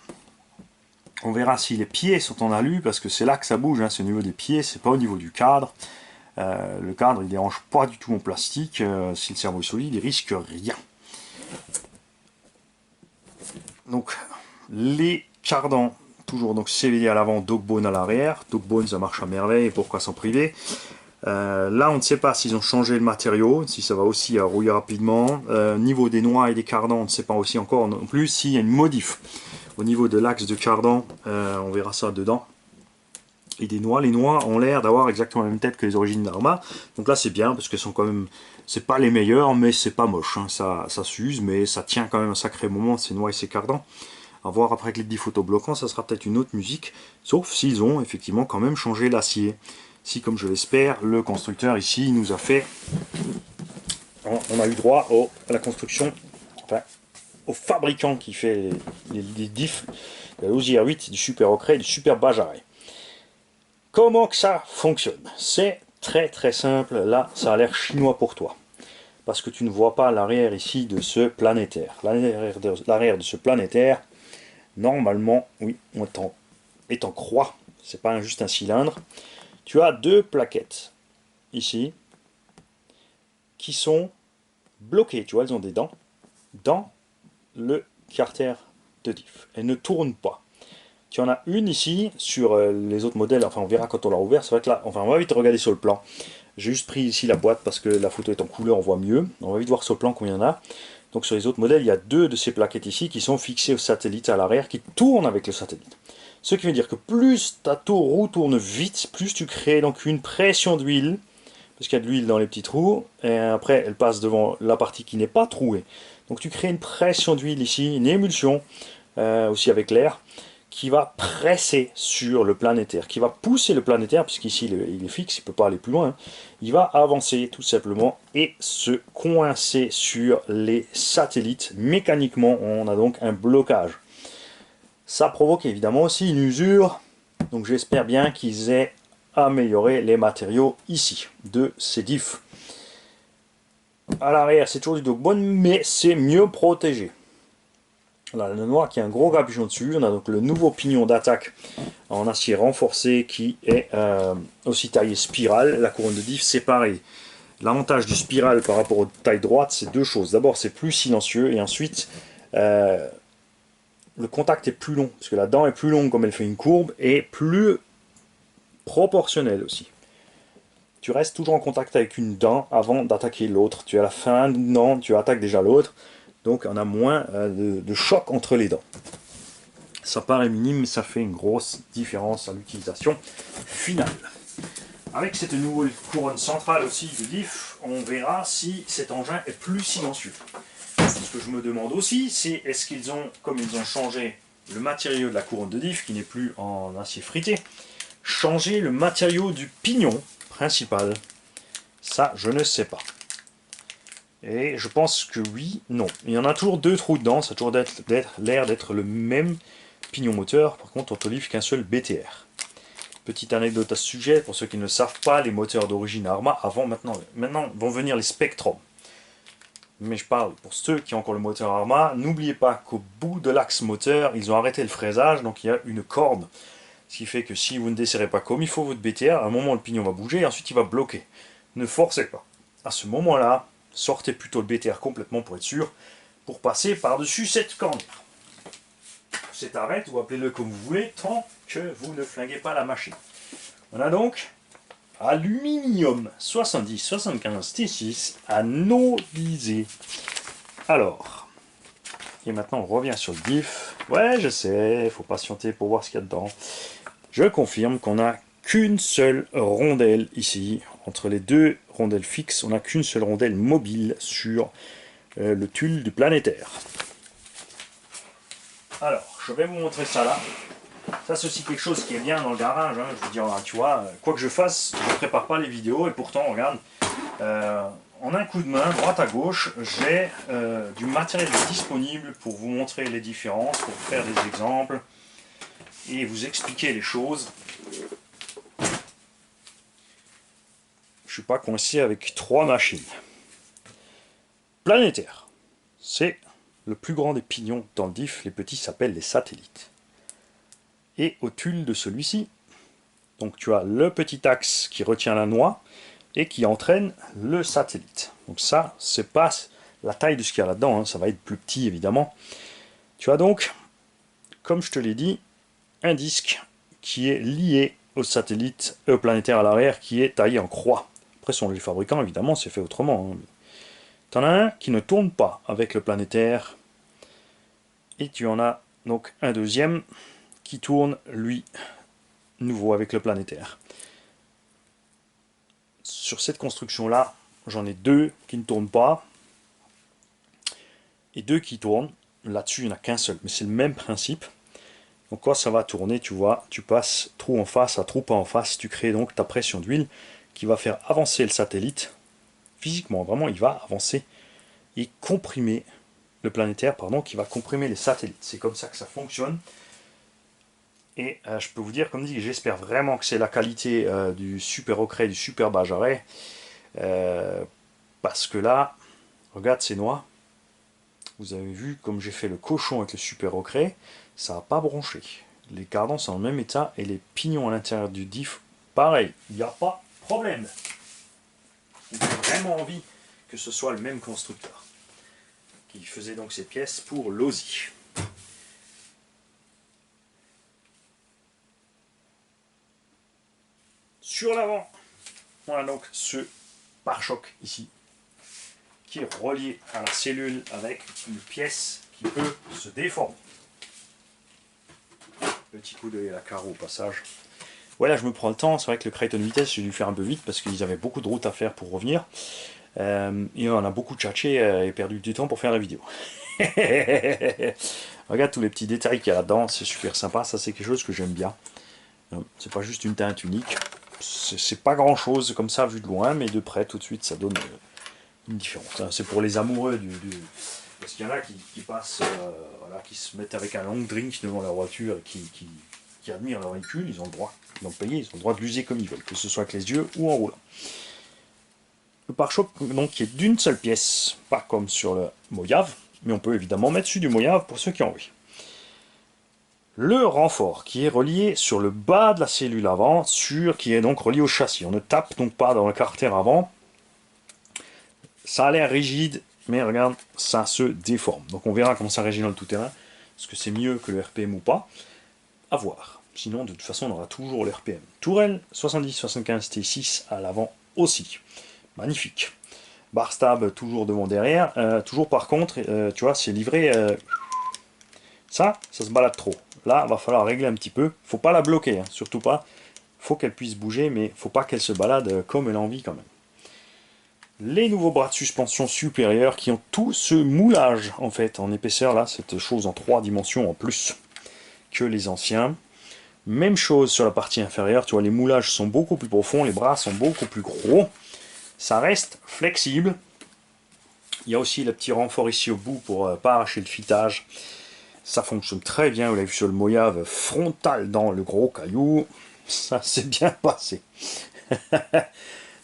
on verra si les pieds sont en alu, parce que c'est là que ça bouge, hein, c'est au niveau des pieds, c'est pas au niveau du cadre. Le cadre, il dérange pas du tout en plastique, si le cerveau est solide, il risque rien. Donc, les cardans, toujours donc CVD à l'avant, Dogbone à l'arrière. Dogbone, ça marche à merveille, et pourquoi s'en priver. Là, on ne sait pas s'ils ont changé le matériau, si ça va aussi rouiller rapidement. Niveau des noix et des cardans, on ne sait pas aussi encore non plus s'il y a une modif. Au niveau de l'axe de cardan, on verra ça dedans. Et des noix, les noix ont l'air d'avoir exactement la même tête que les origines d'Arma. Donc là, c'est bien, parce qu'elles sont quand même... C'est pas les meilleures, mais c'est pas moche. Hein. Ça s'use, mais ça tient quand même un sacré moment, ces noix et ces cardans. À voir après avec les 10 photobloquants, ça sera peut-être une autre musique, sauf s'ils ont effectivement quand même changé l'acier. Si, comme je l'espère, le constructeur ici nous a fait... On a eu droit à la construction, enfin, au fabricant qui fait les diffs, de la Ozzy R8, du Super Ocret et du Super Bajaj. Comment que ça fonctionne? C'est très très simple, là ça a l'air chinois pour toi. Parce que tu ne vois pas l'arrière ici de ce planétaire. L'arrière de ce planétaire, normalement, oui, est en croix, c'est pas juste un cylindre. Tu as deux plaquettes, ici, qui sont bloquées, tu vois, elles ont des dents, dans le carter de diff. Elles ne tournent pas. Tu en as une ici, sur les autres modèles, enfin on verra quand on l'a ouvert, c'est vrai que là, enfin on va vite regarder sur le plan. J'ai juste pris ici la boîte parce que la photo est en couleur, on voit mieux. On va vite voir sur le plan combien il y en a. Donc sur les autres modèles, il y a deux de ces plaquettes ici qui sont fixées au satellite à l'arrière, qui tournent avec le satellite. Ce qui veut dire que plus ta roue tourne vite, plus tu crées donc une pression d'huile, parce qu'il y a de l'huile dans les petits trous, et après elle passe devant la partie qui n'est pas trouée. Donc tu crées une pression d'huile ici, une émulsion, aussi avec l'air, qui va presser sur le planétaire, qui va pousser le planétaire, puisqu'ici il est fixe, il ne peut pas aller plus loin, il va avancer tout simplement et se coincer sur les satellites. Mécaniquement, on a donc un blocage. Ça provoque évidemment aussi une usure, donc j'espère bien qu'ils aient amélioré les matériaux ici, de ces diffs. À l'arrière, c'est toujours du Dogbone, mais c'est mieux protégé. Là, le noir qui a un gros capuchon dessus. On a donc le nouveau pignon d'attaque en acier renforcé qui est aussi taillé spirale. La couronne de diff, c'est pareil. L'avantage du spirale par rapport aux tailles droites, c'est deux choses. D'abord, c'est plus silencieux et ensuite, le contact est plus long. Parce que la dent est plus longue comme elle fait une courbe et plus proportionnelle aussi. Tu restes toujours en contact avec une dent avant d'attaquer l'autre. Tu as la fin d'une dent, tu attaques déjà l'autre. Donc on a moins de choc entre les dents. Ça paraît minime, mais ça fait une grosse différence à l'utilisation finale. Avec cette nouvelle couronne centrale aussi de diff, on verra si cet engin est plus silencieux. Ce que je me demande aussi, c'est est-ce qu'ils ont, comme ils ont changé le matériau de la couronne de diff, qui n'est plus en acier frité, changé le matériau du pignon principal? Ça, je ne sais pas. Et je pense que oui, non. Il y en a toujours deux trous dedans, ça a toujours l'air d'être le même pignon moteur. Par contre, on te livre qu'un seul BTR. Petite anecdote à ce sujet, pour ceux qui ne le savent pas, les moteurs d'origine Arma, maintenant vont venir les Spectrum. Mais je parle pour ceux qui ont encore le moteur Arma, n'oubliez pas qu'au bout de l'axe moteur, ils ont arrêté le fraisage, donc il y a une corde. Ce qui fait que si vous ne desserrez pas comme il faut votre BTR, à un moment le pignon va bouger et ensuite il va bloquer. Ne forcez pas. À ce moment-là, sortez plutôt le BTR complètement pour être sûr, pour passer par-dessus cette cornière. Cet arrête, ou appelez-le comme vous voulez, tant que vous ne flinguez pas la machine. On a donc aluminium 7075 T6 anodisé. Alors, et maintenant on revient sur le diff. Ouais, je sais, il faut patienter pour voir ce qu'il y a dedans. Je confirme qu'on n'a qu'une seule rondelle ici. Entre les deux rondelles fixes, on n'a qu'une seule rondelle mobile sur le tulle du planétaire. Alors, je vais vous montrer ça là. Ça, c'est aussi quelque chose qui est bien dans le garage. Hein. Je veux dire, tu vois, quoi que je fasse, je ne prépare pas les vidéos. Et pourtant, regarde, en un coup de main, droite à gauche, j'ai du matériel disponible pour vous montrer les différences, pour faire des exemples et vous expliquer les choses. Je ne suis pas coincé avec 3 machines. Planétaire, c'est le plus grand des pignons dans le diff. Les petits s'appellent les satellites. Et au tulle de celui-ci, donc tu as le petit axe qui retient la noix et qui entraîne le satellite. Donc ça, c'est pas la taille de ce qu'il y a là-dedans, hein, ça va être plus petit évidemment. Tu as donc, comme je te l'ai dit, un disque qui est lié au satellite planétaire à l'arrière, qui est taillé en croix. Après, selon les fabricants, évidemment, c'est fait autrement. Hein. Tu en as un qui ne tourne pas avec le planétaire, et tu en as donc un deuxième qui tourne, lui, nouveau avec le planétaire. Sur cette construction-là, j'en ai 2 qui ne tournent pas, et 2 qui tournent. Là-dessus, il n'y en a qu'un seul, mais c'est le même principe. Donc quand ça va tourner, tu vois, tu passes trou en face à trou pas en face, tu crées donc ta pression d'huile qui va faire avancer le satellite. Physiquement, vraiment, il va avancer et comprimer le planétaire, pardon, qui va comprimer les satellites. C'est comme ça que ça fonctionne. Et je peux vous dire, comme dit, j'espère vraiment que c'est la qualité du super ocret, du super bajaret. Parce que là, regarde ces noix. Vous avez vu comme j'ai fait le cochon avec le super ocret, ça n'a pas bronché. Les cardans sont dans le même état et les pignons à l'intérieur du diff, pareil, il n'y a pas de problème. J'ai vraiment envie que ce soit le même constructeur qui faisait donc ces pièces pour l'OSI. Sur l'avant, on a donc ce pare-choc ici, qui est relié à la cellule avec une pièce qui peut se déformer. Petit coup d'œil à la carreau au passage. Voilà, je me prends le temps. C'est vrai que le Creighton Vitesse, j'ai dû faire un peu vite parce qu'ils avaient beaucoup de routes à faire pour revenir. Et on a beaucoup tchatché et perdu du temps pour faire la vidéo. Regarde tous les petits détails qu'il y a là-dedans, c'est super sympa. Ça, c'est quelque chose que j'aime bien. C'est pas juste une teinte unique. C'est pas grand-chose comme ça vu de loin, mais de près, tout de suite, ça donne une différence. C'est pour les amoureux du... Parce qu'il y en a qui passent, voilà, qui se mettent avec un long drink devant leur voiture et qui admirent leur véhicule, ils ont le droit d'en payer, ils ont le droit de l'user comme ils veulent, que ce soit avec les yeux ou en roulant. Le pare-choc donc qui est d'une seule pièce, pas comme sur le Mojave, mais on peut évidemment mettre dessus du Mojave pour ceux qui ont envie. Le renfort qui est relié sur le bas de la cellule avant, qui est donc relié au châssis. On ne tape donc pas dans le carter avant. Ça a l'air rigide, mais regarde, ça se déforme. Donc on verra comment ça réagit dans le tout-terrain. Est-ce que c'est mieux que le RPM ou pas? À voir. Sinon, de toute façon, on aura toujours le RPM. Tourelle 70-75 T6 à l'avant aussi. Magnifique. Bar stab toujours devant derrière. Toujours par contre, tu vois, c'est livré. Ça se balade trop. Là, il va falloir régler un petit peu. Faut pas la bloquer, hein, surtout pas. Faut qu'elle puisse bouger, mais faut pas qu'elle se balade comme elle a envie quand même. Les nouveaux bras de suspension supérieurs qui ont tout ce moulage en fait en épaisseur là, cette chose en 3 dimensions en plus que les anciens. Même chose sur la partie inférieure, tu vois, les moulages sont beaucoup plus profonds, les bras sont beaucoup plus gros. Ça reste flexible. Il y a aussi le petit renfort ici au bout pour pas arracher le fitage. Ça fonctionne très bien, vous l'avez vu sur le Mojave, frontal dans le gros caillou. Ça s'est bien passé.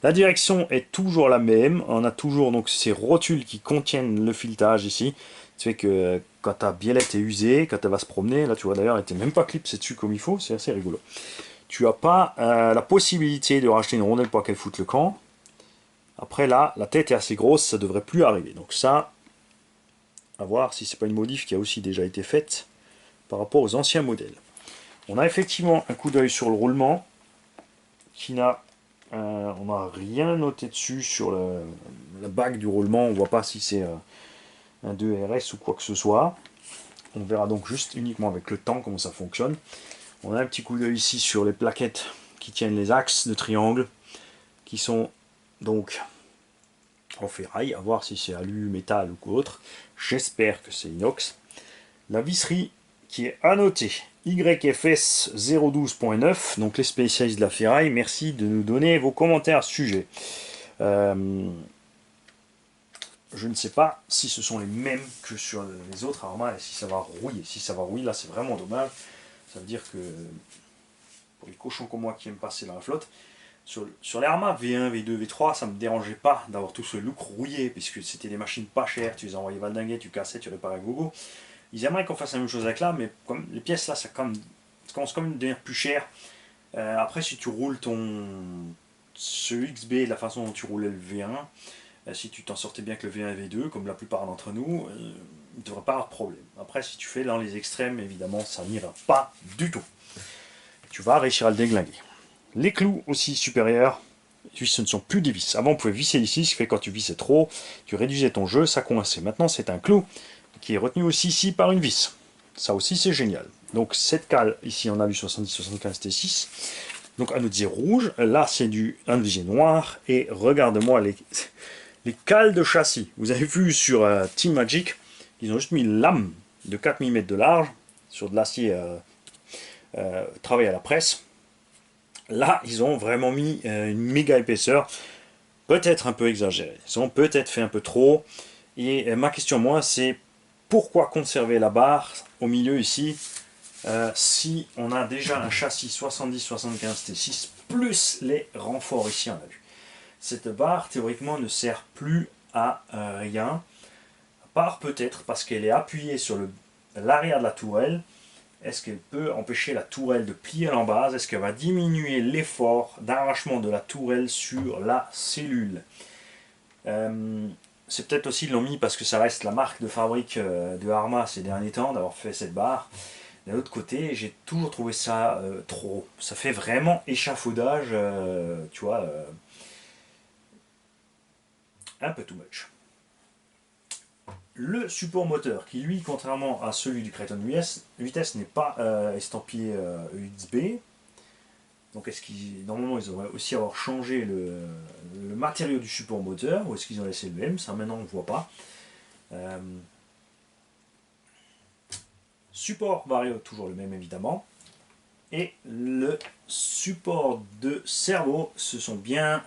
La direction est toujours la même. On a toujours donc ces rotules qui contiennent le filetage ici. Ce qui fait que quand ta biellette est usée, quand elle va se promener, là tu vois d'ailleurs, elle n'était même pas clipsée dessus comme il faut, c'est assez rigolo. Tu n'as pas la possibilité de racheter une rondelle pour qu'elle foute le camp. Après là, la tête est assez grosse, ça devrait plus arriver. Donc ça, à voir si c'est pas une modif qui a aussi déjà été faite par rapport aux anciens modèles. On a effectivement un coup d'œil sur le roulement qui n'a on n'a rien noté dessus sur la bague du roulement. On voit pas si c'est un 2RS ou quoi que ce soit. On verra donc juste uniquement avec le temps comment ça fonctionne. On a un petit coup d'œil ici sur les plaquettes qui tiennent les axes de triangle, qui sont donc en ferraille, à voir si c'est alu, métal ou autre. J'espère que c'est inox. La visserie qui est annotée YFS 012.9, donc les spécialistes de la ferraille, merci de nous donner vos commentaires à ce sujet. Je ne sais pas si ce sont les mêmes que sur les autres Arma et si ça va rouiller. Si ça va rouiller, là c'est vraiment dommage. Ça veut dire que pour les cochons comme moi qui aiment passer dans la flotte, sur les Arma V1, V2, V3, ça ne me dérangeait pas d'avoir tout ce look rouillé, puisque c'était des machines pas chères, tu les envoyais valdinguer, tu cassais, tu réparais à gogo. Ils aimeraient qu'on fasse la même chose avec là, mais comme les pièces là, ça commence quand même à devenir plus cher. Après, si tu roules ce XB de la façon dont tu roulais le V1, si tu t'en sortais bien que le V1 et V2, comme la plupart d'entre nous, il ne devrait pas avoir de problème. Après, si tu fais dans les extrêmes, évidemment, ça n'ira pas du tout. Tu vas réussir à le déglinguer. Les clous aussi supérieurs, ce ne sont plus des vis. Avant, on pouvait visser ici, ce qui fait que quand tu vissais trop, tu réduisais ton jeu, ça coinçait. Maintenant, c'est un clou qui est retenu aussi ici par une vis. Ça aussi, c'est génial. Donc, cette cale, ici, on a vu 70-75 T6. Donc, un autre rouge. Là, c'est un visier noir. Et regarde-moi les cales de châssis. Vous avez vu sur Team Magic, ils ont juste mis une lame de 4 mm de large sur de l'acier travaillé à la presse. Là, ils ont vraiment mis une méga épaisseur, peut-être un peu exagérée. Ils ont peut-être fait un peu trop. Et ma question, moi, c'est pourquoi conserver la barre au milieu ici si on a déjà un châssis 70-75 T6 plus les renforts ici, on a vu. Cette barre, théoriquement, ne sert plus à rien, à part peut-être parce qu'elle est appuyée sur l'arrière de la tourelle. Est-ce qu'elle peut empêcher la tourelle de plier à l'embase? Est-ce qu'elle va diminuer l'effort d'arrachement de la tourelle sur la cellule? C'est peut-être aussi, ils l'ont mis parce que ça reste la marque de fabrique de Arma ces derniers temps, d'avoir fait cette barre. D'un autre côté, j'ai toujours trouvé ça trop. Ça fait vraiment échafaudage, tu vois, un peu too much. Le support moteur, qui lui, contrairement à celui du Kraton Vitesse, n'est pas estampillé USB. Donc est-ce qu'ils, normalement, ils auraient aussi avoir changé le matériau du support moteur, ou est-ce qu'ils ont laissé le même? Ça maintenant on ne voit pas. Support Vario, toujours le même évidemment. Et le support de cerveau, ce sont bien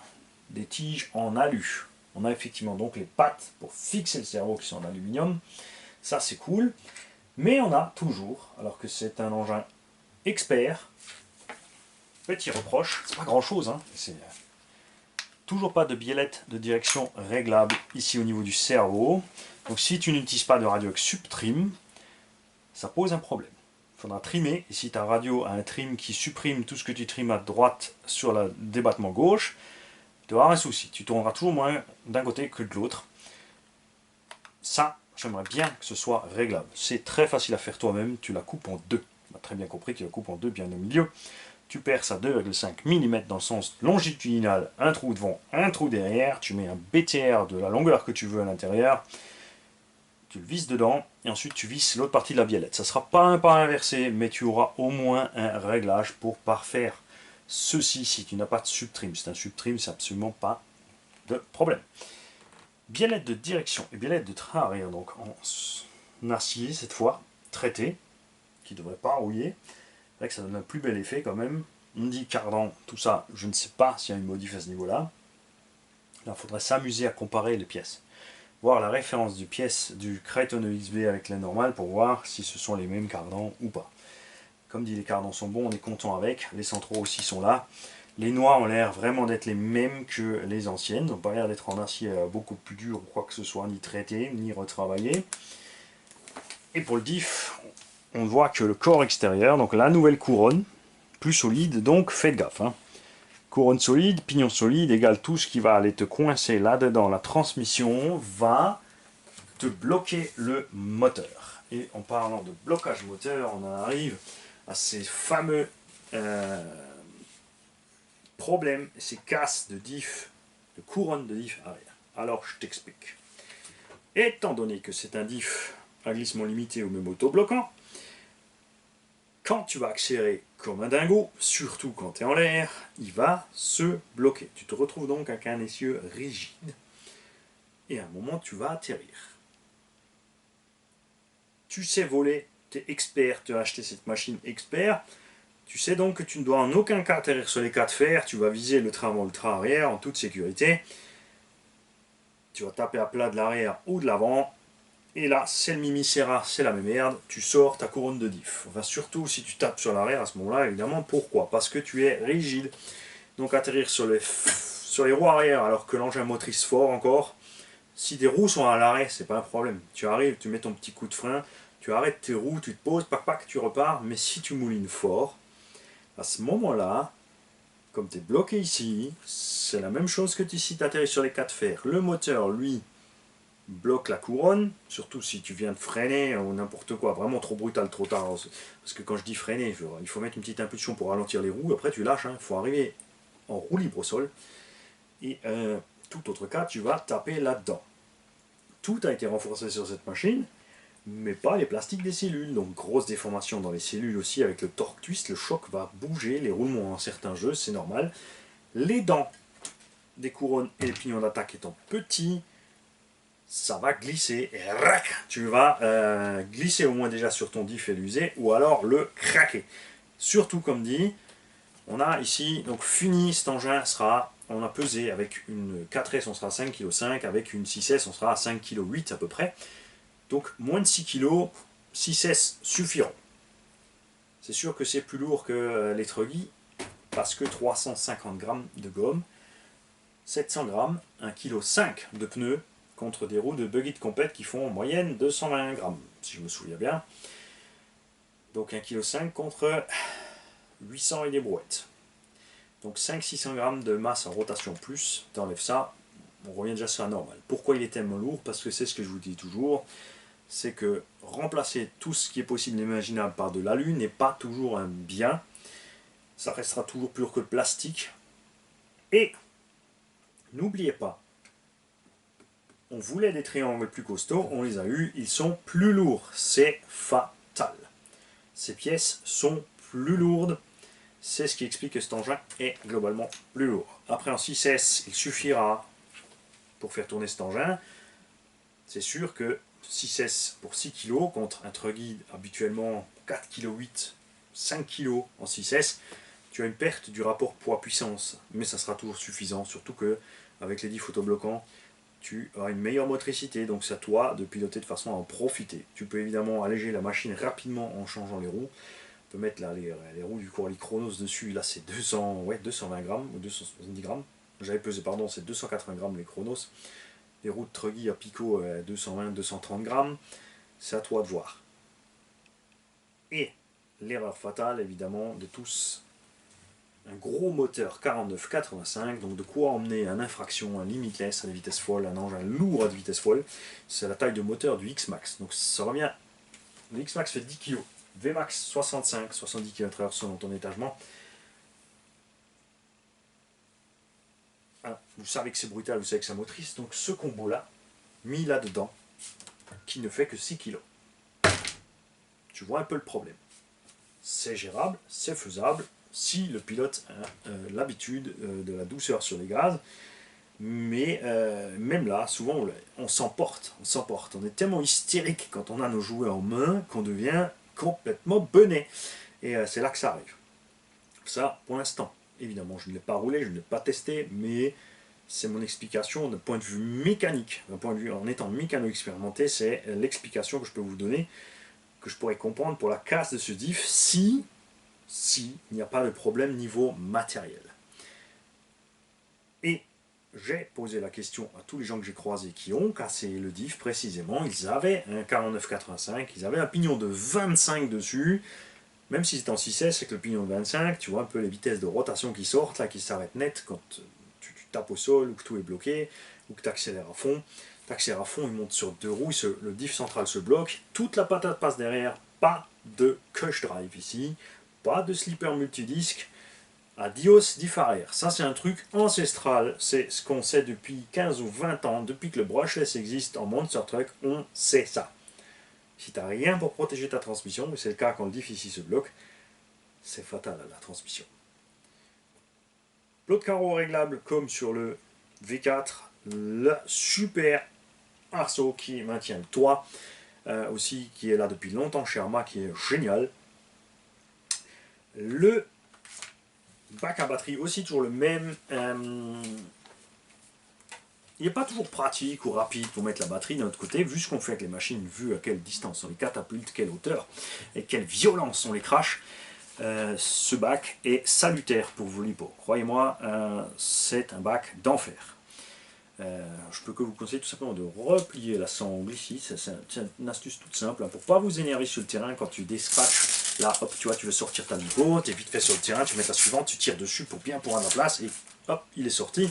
des tiges en alu. On a effectivement donc les pattes pour fixer le cerveau qui sont en aluminium. Ça c'est cool. Mais on a toujours, alors que c'est un engin expert, petit reproche, c'est pas grand chose, hein, c'est toujours pas de biellette de direction réglable ici au niveau du cerveau. Donc si tu n'utilises pas de radio avec subtrim, ça pose un problème. Il faudra trimer, et si ta radio a un trim qui supprime tout ce que tu trimes à droite sur le débattement gauche, tu auras un souci. Tu tourneras toujours moins d'un côté que de l'autre. Ça, j'aimerais bien que ce soit réglable. C'est très facile à faire toi-même, tu la coupes en deux. On a très bien compris que tu la coupes en deux bien au milieu. Tu perces à 2,5 mm dans le sens longitudinal, un trou devant, un trou derrière. Tu mets un BTR de la longueur que tu veux à l'intérieur. Tu le visses dedans et ensuite tu visses l'autre partie de la biellette. Ça ne sera pas un pas inversé, mais tu auras au moins un réglage pour parfaire ceci si tu n'as pas de subtrim. C'est un subtrim, c'est absolument pas de problème. Biellette de direction et biellette de train arrière, donc en acier cette fois, traité, qui ne devrait pas rouiller. C'est vrai que ça donne un plus bel effet quand même. On dit cardan, tout ça, je ne sais pas s'il y a une modif à ce niveau-là. Là, il faudrait s'amuser à comparer les pièces. Voir la référence du pièce du Kraton EXB avec la normale pour voir si ce sont les mêmes cardans ou pas. Comme dit, les cardans sont bons, on est content avec. Les centraux aussi sont là. Les noix ont l'air vraiment d'être les mêmes que les anciennes. Ils n'ont pas l'air d'être en acier beaucoup plus dur ou quoi que ce soit, ni traité, ni retravaillé. Et pour le diff, on voit que le corps extérieur, donc la nouvelle couronne, plus solide, donc faites gaffe. Hein. Couronne solide, pignon solide, égale tout ce qui va aller te coincer là-dedans. La transmission va te bloquer le moteur. Et en parlant de blocage moteur, on en arrive à ces fameux problèmes, ces casses de diff, de couronne de diff arrière. Alors je t'explique. Étant donné que c'est un diff à glissement limité ou même autobloquant, quand tu vas accélérer comme un dingo, surtout quand tu es en l'air, il va se bloquer. Tu te retrouves donc avec un essieu rigide et à un moment tu vas atterrir. Tu sais voler, tu es expert, tu as acheté cette machine expert, tu sais donc que tu ne dois en aucun cas atterrir sur les 4 fers, tu vas viser le train avant le train arrière en toute sécurité. Tu vas taper à plat de l'arrière ou de l'avant. Et là, c'est le mimicera, c'est la même merde, tu sors ta couronne de diff. Enfin, surtout si tu tapes sur l'arrière à ce moment-là, évidemment. Pourquoi? Parce que tu es rigide. Donc atterrir sur les roues arrière alors que l'engin motrice fort encore. Si tes roues sont à l'arrêt, c'est pas un problème. Tu arrives, tu mets ton petit coup de frein, tu arrêtes tes roues, tu te poses, pac pac, tu repars. Mais si tu moulines fort, à ce moment-là, comme tu es bloqué ici, c'est la même chose que si tu atterris sur les 4 fers. Le moteur, lui, bloque la couronne, surtout si tu viens de freiner ou n'importe quoi, vraiment trop brutal, trop tard. Parce que quand je dis freiner, il faut mettre une petite impulsion pour ralentir les roues, après tu lâches, il faut arriver en roue libre au sol. Et tout autre cas, tu vas taper là-dedans. Tout a été renforcé sur cette machine, mais pas les plastiques des cellules. Donc grosse déformation dans les cellules aussi avec le torque twist, le choc va bouger, les roulements en certains jeux, c'est normal. Les dents des couronnes et les pignons d'attaque étant petits, ça va glisser et tu vas glisser au moins déjà sur ton diff et l'user ou alors le craquer. Surtout comme dit, on a ici donc fini cet engin sera, on a pesé avec une 4S on sera à 5,5 kg, avec une 6S on sera à 5,8 kg à peu près. Donc moins de 6 kg, 6S suffiront. C'est sûr que c'est plus lourd que les truggy parce que 350 g de gomme, 700 g, 1,5 kg de pneus, contre des roues de buggy de compète qui font en moyenne 220 grammes, si je me souviens bien. Donc 1,5 kg contre 800 et des brouettes. Donc 500-600 grammes de masse en rotation plus, tu enlèves ça, on revient déjà sur la normale. Pourquoi il est tellement lourd? Parce que c'est ce que je vous dis toujours, c'est que remplacer tout ce qui est possible et imaginable par de l'alu n'est pas toujours un bien. Ça restera toujours plus lourd que le plastique. Et n'oubliez pas, on voulait des triangles plus costauds, on les a eus, ils sont plus lourds, c'est fatal. Ces pièces sont plus lourdes, c'est ce qui explique que cet engin est globalement plus lourd. Après en 6S, il suffira pour faire tourner cet engin. C'est sûr que 6S pour 6 kg contre un truggy habituellement 4,8 kg, 5 kg en 6S, tu as une perte du rapport poids-puissance, mais ça sera toujours suffisant, surtout que avec les diffs autobloquants, tu auras une meilleure motricité, donc c'est à toi de piloter de façon à en profiter. Tu peux évidemment alléger la machine rapidement en changeant les roues. On peut mettre là, les roues du Coralie Chronos dessus, là c'est 220 grammes ou 270 grammes. J'avais pesé, pardon, c'est 280 grammes les Chronos. Les roues de Truggy à Pico, 220-230 grammes. C'est à toi de voir. Et l'erreur fatale, évidemment, de tous, un gros moteur 49-85, donc de quoi emmener un infraction, un limitless à la vitesse folle, un engin lourd à de vitesse folle, c'est la taille de moteur du X-Max. Donc ça revient, le X-Max fait 10 kg, VMAX 65-70 km/h selon ton étagement. Vous savez que c'est brutal, vous savez que c'est motrice, donc ce combo-là, mis là-dedans, qui ne fait que 6 kg. Tu vois un peu le problème. C'est gérable, c'est faisable, si le pilote a l'habitude de la douceur sur les gaz, mais même là, souvent on s'emporte, on est tellement hystérique quand on a nos jouets en main qu'on devient complètement bené, et c'est là que ça arrive. Ça, pour l'instant, évidemment, je ne l'ai pas roulé, je ne l'ai pas testé, mais c'est mon explication d'un point de vue mécanique, d'un point de vue en étant mécano-expérimenté, c'est l'explication que je peux vous donner, que je pourrais comprendre pour la casse de ce diff si s'il n'y a pas de problème niveau matériel. Et j'ai posé la question à tous les gens que j'ai croisés qui ont cassé le diff précisément. Ils avaient un 49-85, ils avaient un pignon de 25 dessus. Même si c'est en 6S, c'est que le pignon de 25, tu vois un peu les vitesses de rotation qui sortent, là, qui s'arrêtent net quand tu tapes au sol, ou que tout est bloqué, ou que tu accélères à fond. Tu accélères à fond, il monte sur 2 roues, le diff central se bloque, toute la patate passe derrière, pas de cush drive ici, pas de slipper multidisc, adios diff arrière. Ça c'est un truc ancestral, c'est ce qu'on sait depuis 15 ou 20 ans, depuis que le brushless existe en monster truck, on sait ça. Si tu n'as rien pour protéger ta transmission, et c'est le cas quand le diff ici se bloque, c'est fatal à la transmission. L'autre carreau réglable comme sur le V4, le super arceau qui maintient le toit, aussi qui est là depuis longtemps chez Arma, qui est génial. Le bac à batterie, aussi toujours le même. Il n'est pas toujours pratique ou rapide pour mettre la batterie d'un autre côté, vu ce qu'on fait avec les machines, vu à quelle distance on les catapulte, quelle hauteur et quelle violence on les crache. Ce bac est salutaire pour vos lipos. Croyez-moi, c'est un bac d'enfer. Je peux que vous conseiller tout simplement de replier la sangle ici. C'est une astuce toute simple, hein, pour ne pas vous énerver sur le terrain quand tu dispatches. Là, hop, tu vois, tu veux sortir ta lipo, tu es vite fait sur le terrain, tu mets la suivante, tu tires dessus pour bien prendre la place et hop, il est sorti.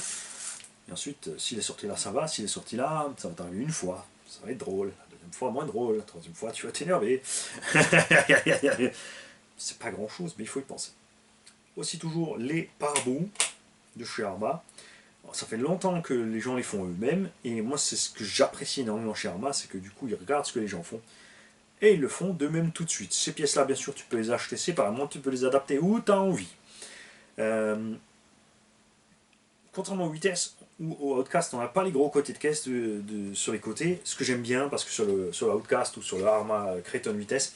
Et ensuite, s'il est sorti là, ça va. S'il est sorti là, ça va t'arriver une fois. Ça va être drôle. La deuxième fois, moins drôle. La troisième fois, tu vas t'énerver. C'est pas grand chose, mais il faut y penser. Aussi toujours les pare-boues de chez Arma. Alors, ça fait longtemps que les gens les font eux-mêmes. Et moi, c'est ce que j'apprécie énormément chez Arma, c'est que du coup, ils regardent ce que les gens font. Et ils le font d'eux-mêmes tout de suite. Ces pièces-là, bien sûr, tu peux les acheter séparément. Tu peux les adapter où tu as envie. Contrairement au 8S ou au Outcast, on n'a pas les gros côtés de caisse sur les côtés. Ce que j'aime bien, parce que sur le Outcast ou sur le Arma Kraton 8S,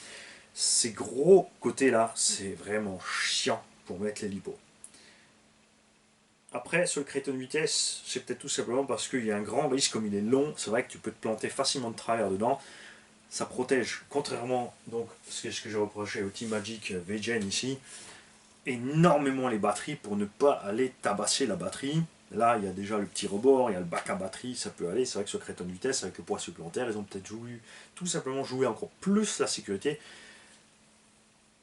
ces gros côtés là, c'est vraiment chiant pour mettre les lipos. Après, sur le Kraton 8S, c'est peut-être tout simplement parce qu'il y a un grand risque, comme il est long, c'est vrai que tu peux te planter facilement de travers dedans. Ça protège, contrairement donc ce que j'ai reproché au Team Magic VGen ici, énormément les batteries pour ne pas aller tabasser la batterie. Là, il y a déjà le petit rebord, il y a le bac à batterie, ça peut aller. C'est vrai que sur Kraton Vitesse, avec le poids supplémentaire, ils ont peut-être tout simplement joué encore plus la sécurité.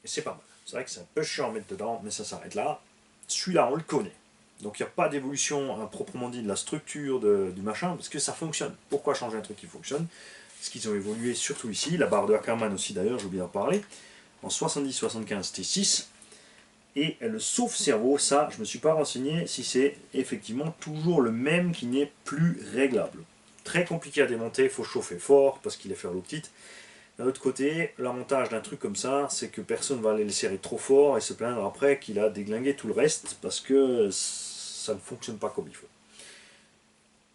Et c'est pas mal. C'est vrai que c'est un peu chiant à mettre dedans, mais ça s'arrête là. Celui-là, on le connaît. Donc il n'y a pas d'évolution proprement dit de la structure du machin, parce que ça fonctionne. Pourquoi changer un truc qui fonctionne? Parce qu'ils ont évolué surtout ici. La barre de Ackerman aussi d'ailleurs, j'ai oublié d'en parler. En 70-75 T6. Et le sauve-cerveau, ça, je ne me suis pas renseigné si c'est effectivement toujours le même qui n'est plus réglable. Très compliqué à démonter, il faut chauffer fort parce qu'il est fer l'eau petite. D'un autre côté, l'avantage d'un truc comme ça, c'est que personne ne va aller le serrer trop fort et se plaindre après qu'il a déglingué tout le reste parce que ça ne fonctionne pas comme il faut.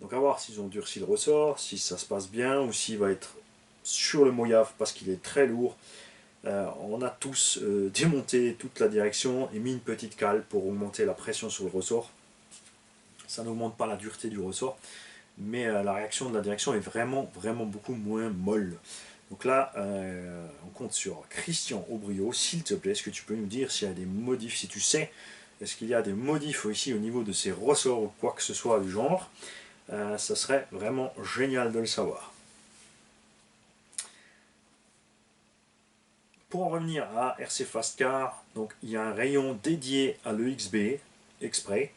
Donc à voir s'ils ont durci le ressort, si ça se passe bien ou s'il va être sur le moyave parce qu'il est très lourd. On a tous démonté toute la direction et mis une petite cale pour augmenter la pression sur le ressort. Ça n'augmente pas la dureté du ressort, mais la réaction de la direction est vraiment beaucoup moins molle. Donc là, on compte sur Christian Aubrio. S'il te plaît, est-ce que tu peux nous dire s'il y a des modifs, si tu sais, est-ce qu'il y a des modifs ici au niveau de ces ressorts ou quoi que ce soit du genre? Ça serait vraiment génial de le savoir. Pour en revenir à RC Fast Car, donc il y a un rayon dédié à l'EXB exprès.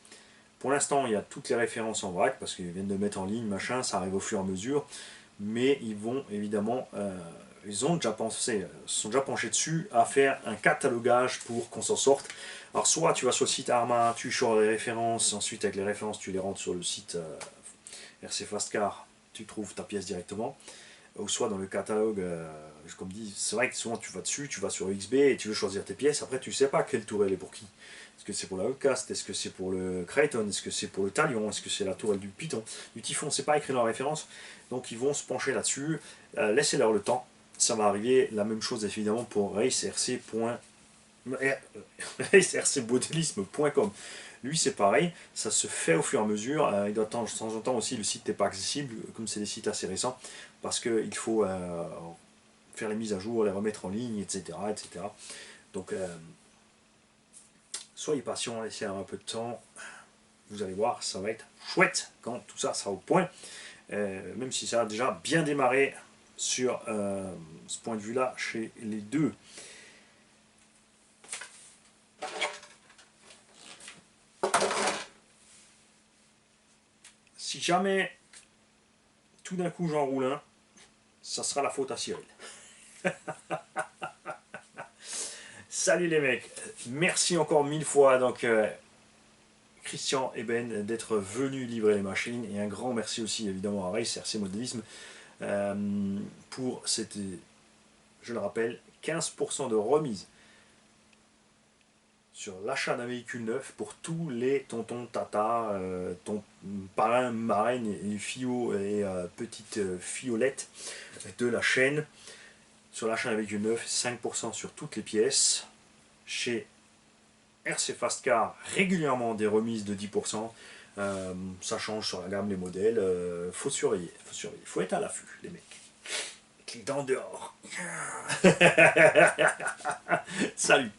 Pour l'instant, il y a toutes les références en vrac parce qu'ils viennent de mettre en ligne, machin, ça arrive au fur et à mesure. Mais ils vont évidemment, ils ont déjà pensé, se sont déjà penchés dessus à faire un catalogage pour qu'on s'en sorte. Alors soit tu vas sur le site Arma, tu changes les références, ensuite avec les références tu les rentres sur le site RC Fast Car, tu trouves ta pièce directement. Ou soit dans le catalogue, comme dit, c'est vrai que souvent tu vas dessus, tu vas sur XB et tu veux choisir tes pièces, après tu sais pas quelle tourelle est pour qui. Est-ce que c'est pour la Outcast, est-ce que c'est pour le Kraton, est-ce que c'est pour le Talion, est-ce que c'est la tourelle du Python, du Typhon, c'est pas écrit dans la référence, donc ils vont se pencher là-dessus, laissez-leur le temps, ça va arriver, la même chose évidemment pour racercmodelisme.com. Lui c'est pareil, ça se fait au fur et à mesure, il doit attendre de temps en temps aussi, le site n'est pas accessible, comme c'est des sites assez récents, parce qu'il faut faire les mises à jour, les remettre en ligne, etc. etc. Donc soyez patient, laissez un peu de temps. Vous allez voir, ça va être chouette quand tout ça sera au point. Même si ça a déjà bien démarré sur ce point de vue-là chez les deux. Si jamais tout d'un coup j'en roule un, ça sera la faute à Cyril. Salut les mecs, merci encore 1000 fois donc Christian et Ben d'être venus livrer les machines, et un grand merci aussi évidemment à Race RC Modélisme pour cette, je le rappelle, 15% de remise sur l'achat d'un véhicule neuf pour tous les tontons, tata, parrains, marraines et fillots et petites fiolettes de la chaîne. Sur l'achat d'un véhicule neuf, 5% sur toutes les pièces. Chez RC Fast Car, régulièrement des remises de 10%. Ça change sur la gamme, les modèles. Faut surveiller, faut être à l'affût, les mecs. Avec les dents dehors. Salut.